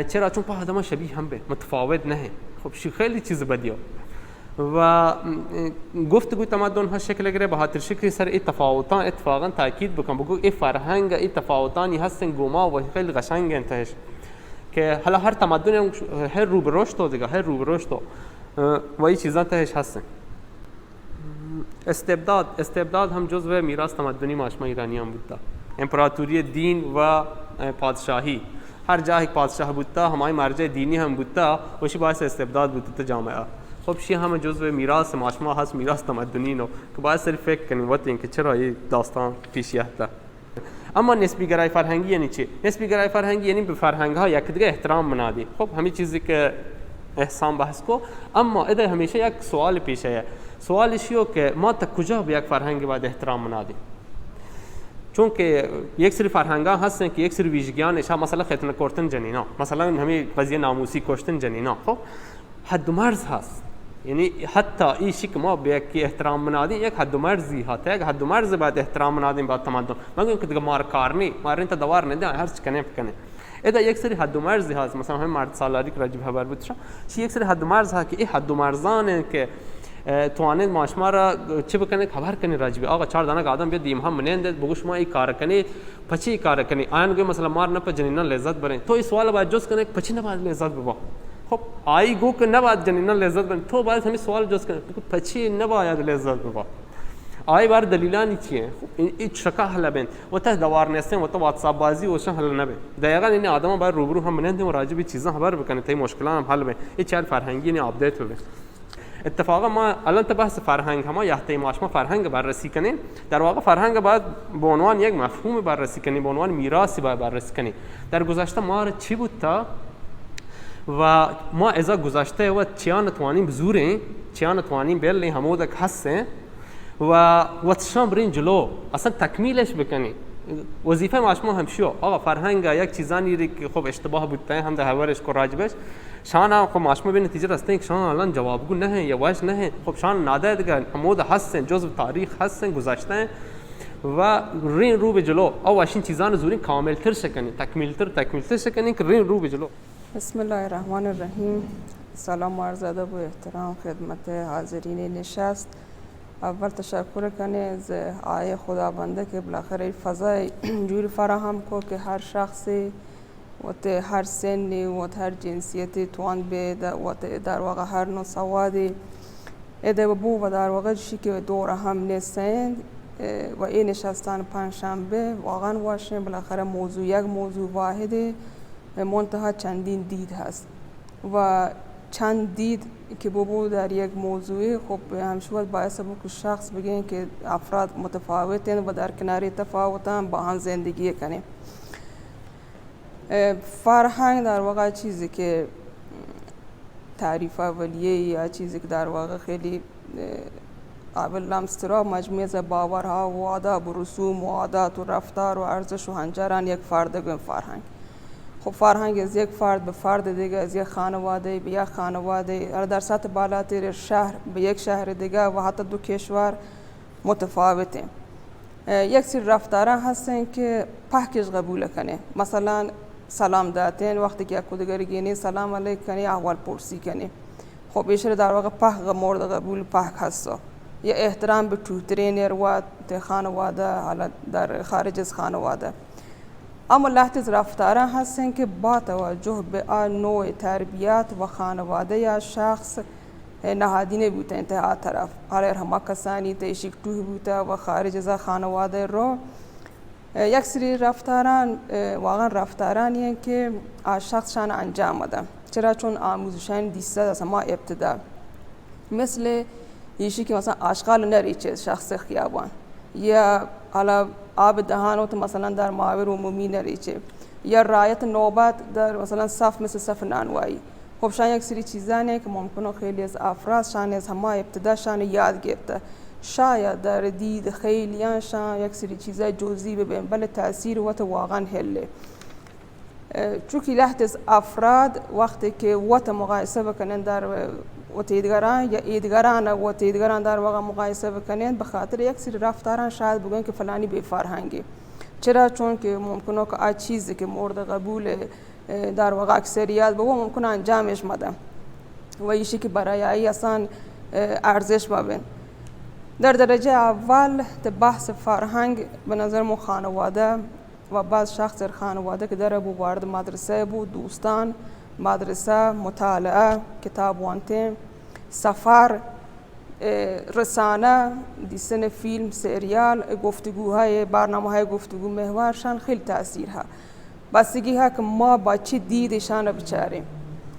S3: چرا؟ چون په آدم شبیه هم به متفاوت نه خب شی خیلی چیز بدیه و گفتگوی تمدن ها شکل گیره به خاطر شکلی سر این تفاوتان اتفاقا تاکید بکن بگو این فرهنگ این تفاوتانی هستن گوما و خیلی قشنگ انتهش که حالا هر تمدن هر رو به رشد دیگه هر رو به رشد و این چیزا تهش هستن. استبداد هم جزو میراث تمدنی ماشما ایرانیان بود. امپراتوری دین و پادشاهی هر جایی پادشاه بود همای مرجع دینی هم بود وشی باعث استبداد بود تو جامعه. خب شی هم جزو میراث ماشما هست میراث تمدنی نو که باعث فکر کنیم وقت اینکه چرا این داستان پیش یافته. اما نسبی گرای فرهنگی یعنی چی؟ نسبی گرای فرهنگی یعنی به فرهنگ ها یک دیگه احترام منادی. خب همین چیزی که احسان بحث کو اما اده همیشه یک سوال پیشه سوالش یو که ما تا کجا به یک فرهنگ باید احترام منادیم چون که یک سری فرهنگ ها هستن که یک سری ویژگیانش مثلا ختنه کردن جنینا مثلا همین قضیه ناموسی کشتن جنینا خب حد و مرز هست یعنی حتی این چیزی که ما به یک احترام منادیم یک حد و مرزی هست یک حد و مرز باید احترام منادیم با تمدن مگه که دیگه مار کارنی مارین تا دوار نده هر چی کنه بکنه ادا یک سری حد و مرزی هست مثلا همین مرد سالاری که راجب خبر بود چی یک سری حد و مرز هست که این حد و مرزانه که توانید ماشما را چه بکنه خبر کنی راجبی آقا 4 دانه آدم بیاد دیم هم مننده بگوش ما این کار کنی پچی کار کنی آن گه مثلا مار نه په جنینا لذت برین تو این سوال باید جز کنه پچی نه باید لذت ببا خب آی گو که نه باید جنینا لذت برین تو باید همین سوال جز کنه پچی نه باید لذت ببا آی بار دلیلانی چیه این شکا حل بین و ته دوار نستن و تو واتساپ بازی و شن حل نبه دقیقاً این آدم باید روبرو هم مننده و راجبی چیزا خبر بکنه تا مشکلات هم حل بین این چه فرهنگی نه آپدیت بشه. اتفاقا ما الان تا بحث فرهنگ هم یحتاج ماشما فرهنگ بررسی کنیم در واقع فرهنگ باید به عنوان یک مفهوم بررسی کنیم به عنوان میراثی باید بررسی کنیم در گذشته ما چی بود تا و ما از گذشته و چیان توانیم بزوریم چیان توانیم بله همودک هسته و واتشام برین جلو اصلا تکمیلش بکنیم وظیفه ماشما هم شو آقا فرهنگ یک چیزانی که خب اشتباه بوده هم در حوارش کو راجبش شان خب ماشما به نتیجه رسته که شان الان جوابگو نه یا واش نه خب شان ناده دیگه عمود هستن جزء تاریخ هستن گذشته و رین رو به جلو او واشین چیزان زورین کامل تر شکنی تکمیل تر شکنی که رین رو به جلو.
S8: بسم الله الرحمن الرحیم. سلام و عرض ادب و احترام خدمت حاضرین نشست. اول تشکر کنه از آیه خداونده که بالاخره این فضای جوری فراهم کو که هر شخصی و هر سنی و هر جنسیتی توان به و در واقع هر نوع سوادی اده بو و در واقع چیزی که دور هم نیستند و این نشستن پنجشنبه واقعا واشه بالاخره موضوع یک موضوع واحده منتها چندین دید هست و چند دید که بابو در یک موضوع خب همیشه باعث بود که شخص بگه که افراد متفاوتن و در کنار تفاوتن با هم زندگی کنه. فرهنگ در واقع چیزی که تعریف اولیه یا چیزی که در واقع خیلی قابل لمس‌تر مجموعه از باورها و آداب و رسوم و عادات و رفتار و ارزش و هنجران یک فرد گم فرهنگ. خب فرهنگ از یک فرد به فرد دیگه، از یک خانواده به یک خانواده، در سطح بالاتر شهر به یک شهر دیگه و حتی دو کشور متفاوته. یک سری رفتارها هستن که پاکش قبول کنه، مثلا سلام دادن، وقتی که یک دیگری گینی سلام علیک کنی، احوال پرسی کنی. خب بیشتر در واقع پاک مورد قبول پاک هستا. یا احترام به توترینر و خانواده حالا در خارج از خانواده. اما لحظه رفتارها هستن که با توجه به نوع تربیت و خانواده یا شخص نهادینه بوده انتها طرف حالا همه کسانی تیشیک توی بوده و خارج از خانواده رو یک سری رفتاران واقعا رفتارانی که شخص شان انجام داده، چرا چون آموزشان دیسته از ما ابتدا، مثل یشی که مثلا آشغال نریچه شخص خیابان، یا حالا آب دهانوت مثلا در معابر عمومی نریچه، یا رعایت نوبت در مثلا صف مثل صف نانوایی. خب شاید یک سری چیزانه که ممکنه خیلی از افراد شان از همه ابتدا شان یاد گرفته، شاید در دید خیلیان شان یک سری چیزای جزئی ببین بله تاثیر وقت واقعا هله. چون که لحظه افراد وقتی که وقت مقایسه بکنن در وتیدگران یا ایدگران و وتیدگران در واقع مقایسه بکنن، به خاطر یک سری رفتاران شاید بگن که فلانی بی فرهنگی، چرا چون که ممکنه که آ چیزی که مورد قبول در واقع اکثریت به و ممکنه انجامش مده و یشی که برای ای اصلا ارزش مبین. در درجه اول بحث فرهنگ به نظر مو خانواده و بعض شخص در خانواده که در ابو وارد مدرسه بود، دوستان، مدرسه، مطالعه، کتاب وانته، سفر، رسانه، دیدن فیلم، سریال، گفتگوهای برنامه‌های گفتگو محورشان خیلی تاثیر ها. بستگی ها که ما با چه دیدشان رو بچاریم.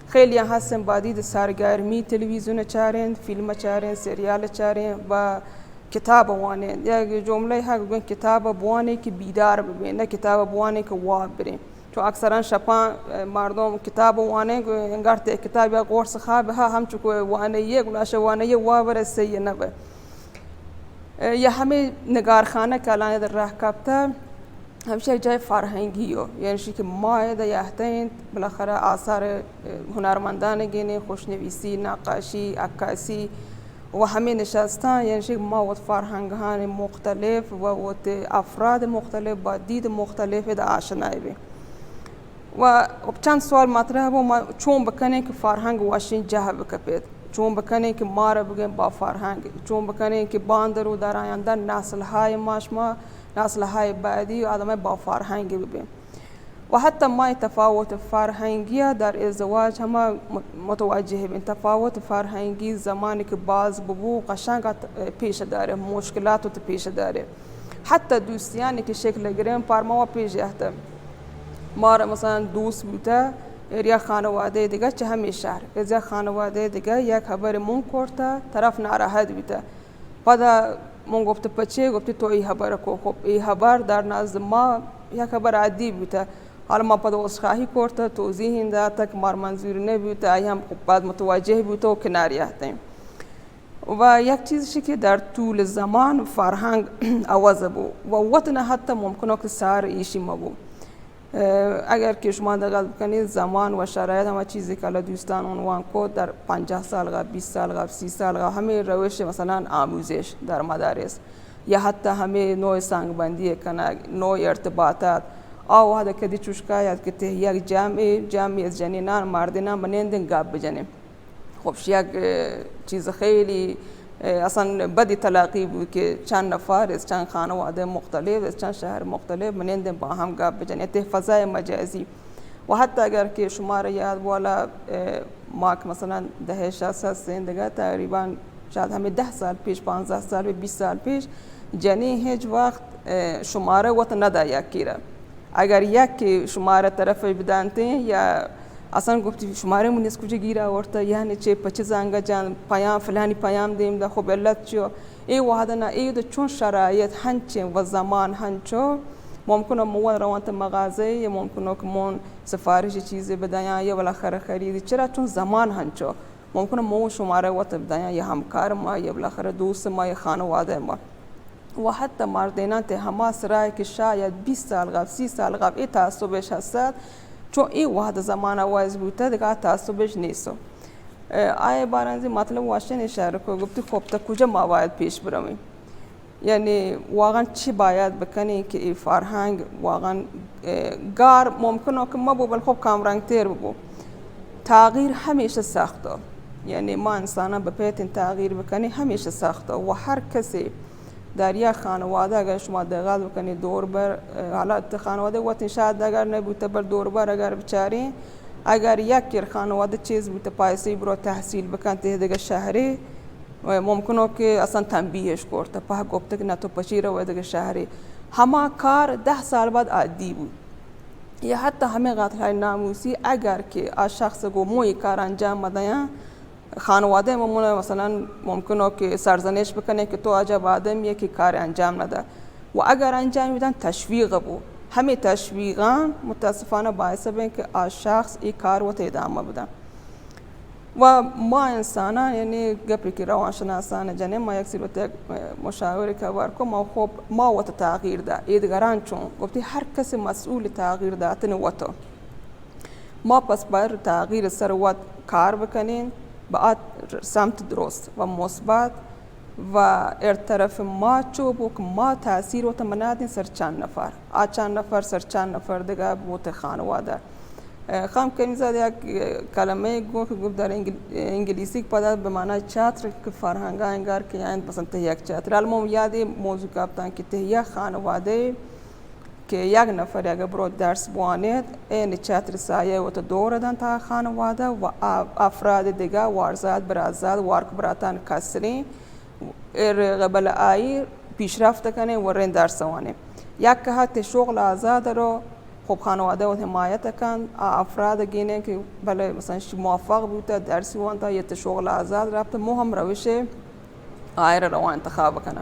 S8: خیلی هستن با دید سرگرمی تلویزیون چارین، فیلم چارین، سریال چارین و کتاب وانه. یک جمله ها که کتاب بوانه که بیدار ببین، نه کتاب بوانه که واب بریم. چون اکثرا شپان مردم کتاب وانه انگار ته کتاب یا قرص خوابه ها هم چکو وانه یک گلاش وانه یک وابر سی نبه. یا همه نگارخانه که الان در راه کپته همیشه جای فرهنگی و یعنی که ما در یحتین بالاخره آثار هنرمندان گینه، خوشنویسی، نقاشی، عکاسی و همه نشستن، یعنی که ما و فرهنگان مختلف و افراد مختلف با دید مختلف در آشنایی بیم. و چند سوال مطرح بود ما چون بکنیم که فرهنگ واشین جه بکپید، چون بکنیم که ما را بگیم با فرهنگ، چون بکنیم که باندر و در آینده نسل‌های ما نسل‌های بعدی و آدمای با فرهنگی ببین. و حتی ما تفاوت فرهنگی در ازدواج هم متوجه بین. تفاوت فرهنگی زمانی که باز ببو قشنگ پیش داره، مشکلات رو پیش داره. حتی دوستیانی که شکل گریم پر ما پیش یحته. ما مثلا دوست بوده یا خانواده دیگه چه همه شهر از خانواده دیگه یک خبر مون کرده طرف ناراحت بوده، بعد من گفته پچه گفته تو ای خبر کو. خب ای خبر در نزد ما یک خبر عادی بوده، حالا ما بعد عذرخواهی کرده توضیح داده که ما منظور نبوده، ای هم بعد متوجه بوده و کنار یافتیم. و یک چیزی که در طول زمان فرهنگ عوض بود و وطن حتی ممکنه که سر ایشی ما بود. اگر که شما دقت بکنید زمان و شرایط همه چیزی که الان دوستان عنوان کرد در 50 سال قبل، 20 سال قبل، 30 سال قبل همه روش مثلا آموزش در مدارس یا حتی همه نوع سنگبندی کنه، نوع ارتباطات آو هذا کدی چوشکایت که یک جمعی از جنینان مردینان بنیندن گاب بجنیم. خب یک چیز خیلی اصلا بدی تلاقی بود که چند نفر از چند خانواده مختلف از چند شهر مختلف منندن با هم گپ بزنن، فضای مجازی. و حتی اگر که شما را یاد بالا ما که مثلا ده 60 هستین دیگه تقریبا شاید همه 10 سال پیش، 15 سال 20 سال پیش جنین هیچ وقت شماره وقت ندا یکی را اگر یک شماره طرف بدانته یا اصلا گفتی شماره مون از کجا گیر آورده یعنی چه پچه زنگا جان پیام فلانی پیام دیم ده خب علت چیو ای واحد نه ای ده چون شرایط هنچه و زمان هنچو ممکنه مو روانت مغازه یا ممکنه که مون سفارش چیزی بدایم یا بالاخره خریدی چرا چون زمان هنچو ممکنه مو شماره وقت بدایم یا همکار ما یا بالاخره دوست ما یا خانواده ما و حتی مردینان ته همه سرای که شاید 20 سال قبل 30 سال قبل ای تعصبش هستد چون این واحد زمان آواز بوده دیگه تعصبش نیست آیا بارنزی مطلب واشن اشاره کو گفتی خب تا کجا ما باید پیش برویم یعنی واقعا چی باید بکنی که این فرهنگ واقعا گار ممکنه که ما بل خب کامرنگ تیر ببو تغییر همیشه سخته یعنی ما انسانا به پیت تغییر بکنی همیشه سخته و هر کسی در یک خانواده اگر شما دقت بکنید دور بر حالت خانواده وقتی شاید اگر نبوده بر دور بر اگر بچاری اگر یک خانواده چیز بوده پایسی برو تحصیل بکن ته دیگه شهری ممکنه که اصلا تنبیهش کرده په گفته که نه تو پچی رو دیگه شهری همه کار 10 سال بعد عادی بود یا حتی همه قتل ناموسی اگر که از شخص گو موی کار انجام بدهن خانواده مثلا ممکنه که سرزنش بکنه که تو عجب آدم یکی کار انجام نده و اگر انجام میدن تشویق بود همه تشویقان متاسفانه باعث بین که از شخص این کار و ادامه بدن و ما انسانان یعنی گپی که روانشناسان جنه ما یک سری مشاوره که ورکو ما خب ما وقت تغییر ده ایدگران چون گفتی هر کس مسئول تغییر دادن وقت ما پس باید تغییر سر وقت کار بکنین با سمت درست و مثبت و ارطرف ما چوب و ما تاثیر و تمنادین سر چند نفر چند نفر سر چند نفر دیگه بوت خانواده خام کنیزاد یک کلمه گفت در انگلیسی پدر به معنی چتر که فرهنگا انگار که یعنی پسند یک چتر المهم یاد موضوع کافتن که ته یک خانواده که یک نفر اگر برو درس بوانید این چتر سایه و تو دور دن تا خانواده و افراد دیگه وارزاد برازاد وارک براتان کسری قبل آیی پیشرفت کنه و رین درس وانه یک که حتی شغل آزاد رو خب خانواده و حمایت کن افراد گینه که بله مثلا موفق بوده درسی وانتا یه شغل آزاد رفته مهم روش آیر رو انتخاب کنه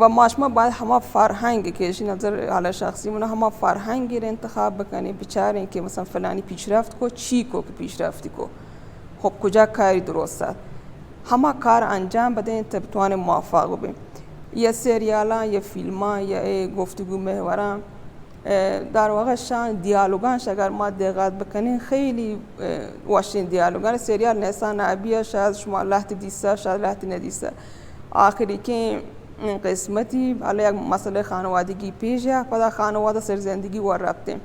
S8: و ماشما باید همه فرهنگی که ایشی نظر حالا شخصی منو همه فرهنگی رو انتخاب بکنی بیچاره که مثلا فلانی پیشرفت کو چی کو که پیشرفتی کو خب کجا کاری درسته همه کار انجام بده تا بتوانه موفق بیم یا سریالا یا فیلما یا گفتگو محورا در واقع شان دیالوگانش اگر ما دقت بکنین خیلی واشین دیالوگان سریال نسان عبیه شاید شما لحظه دیسته شاید لحظه ندیسته آخری که قسمتی حالا یک مسئله خانوادگی پیشه پدا خانواده سر زندگی و رفته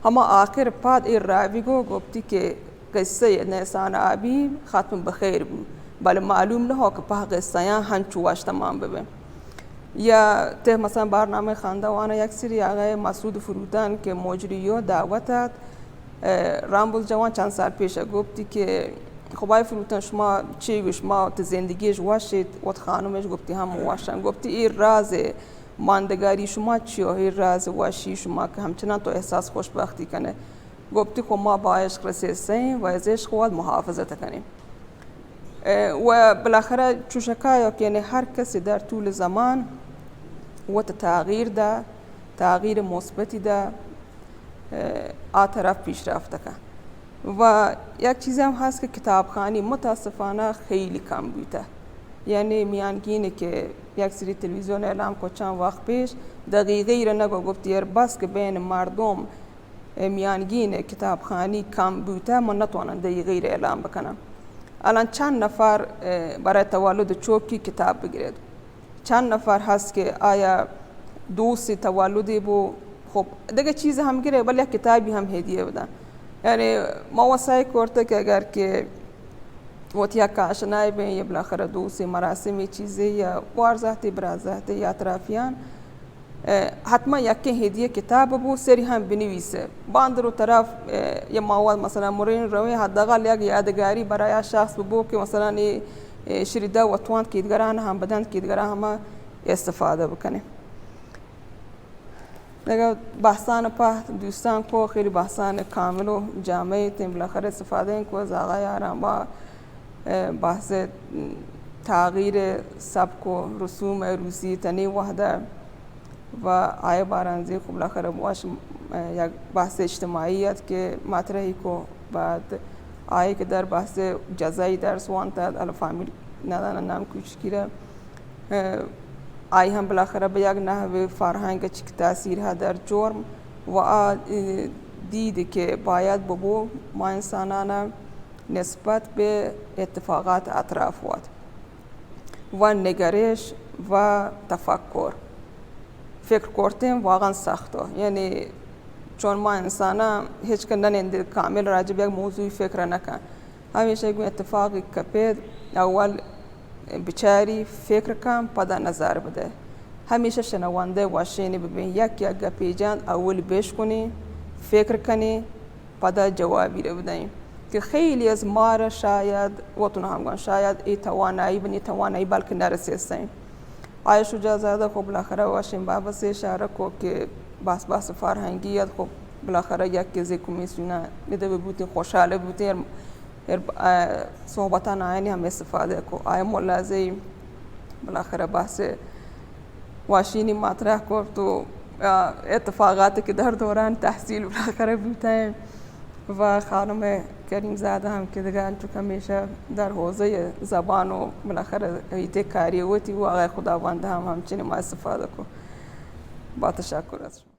S8: اما آخر پاد این راویگو گفتی که قصه نسان عبی ختم بخیر بود بله معلوم نه که په قصه یا هنچواش تمام ببین یا ته مثلا برنامه خنده وانا یک سری آقای مسعود فروتن که مجریو دعوتت رامبوز جوان چند سال پیش گفتی که خب فروتن شما چی شما تو زندگیش واشید و خانمش گفتی هم واشن گفتی این راز ماندگاری شما چیه این راز واشی شما که همچنان تو احساس خوشبختی کنه گفتی خب ما با عشق رسیدیم و از عشق خود محافظت کنیم و بالاخره چوشکایو که یعنی هر کسی در طول زمان و تغییر ده تغییر مثبتی ده طرف پیشرفت که و یک چیزی هم هست که کتابخوانی متاسفانه خیلی کم بوده یعنی میانگینه که یک سری تلویزیون اعلام کو چند وقت پیش دقیقی رو نگو گفتی بس که بین مردم میانگین کتابخوانی کم بوده من نتوانم دقیقی رو اعلام بکنم الان چند نفر برای تولد چوکی کتاب بگیرد چند نفر هست که آیا دوست تولدی بو خب دیگه چیز هم گیره ولی کتابی هم هدیه بدن یعنی ما وسعی کرده که اگر که وقتی یک آشنایی بین یا بالاخره دوست مراسمی چیزی یا وارزاتی برازاتی یا اطرافیان حتما یک هدیه کتاب بو سری هم بنویسه باندرو طرف یا مواد مثلا مورین روی حداقل یک یادگاری برای شخص بو که مثلا شریده و توان کیدگران هم بدن کیدگران هم استفاده بکنه دیگه بحثان په دوستان کو خیلی بحثان کامل و جامعی تیم بالاخره استفاده این کو از آقای آرامبا بحث تغییر سبک و رسوم روسی تنی وحده و آیه بارانزی خب بالاخره باش یک بحث اجتماعیت که مطرحی کو بعد آیه که در بحث جزایی در سوانتد الا فامیل ندانه نام کوچکیره آیه هم بالاخره به یک نحو فرهنگ چی تاثیر ها در جرم و دید که باید ببو ما انسانان نسبت به اتفاقات اطراف و نگرش و تفکر فکر کردن واقعا سخته یعنی چون ما انسان هیچ کنن کامل راجع به یک موضوع فکر نکن همیشه یک اتفاقی کپید اول بچاری فکر کن پدا نظر بده همیشه شنونده و شینی ببین یک گپیجان اول بیش کنی فکر کنی پدا جوابی رو بدهیم که خیلی از ما را شاید وطن همگان شاید ای توانایی بنی توانایی بلکه نرسیستیم آیه شجاع زاده خب بالاخره واشیم بابا سے اشاره کو که بحث فرهنگیت خب بالاخره یک کسی کمیسیون میده بودی خوشحاله بودی صحبتان آینی هم استفاده کو آیه ملازی بالاخره بحث واشینی مطرح کرد تو اتفاقاتی که در دوران تحصیل بالاخره بودن و خانم کریم زاده هم که دیگه انچو کمیشه در حوزه زبان و بالاخره ایده کاری وتی و آقای خداوند هم همچنین ما استفاده کو با تشکر از شما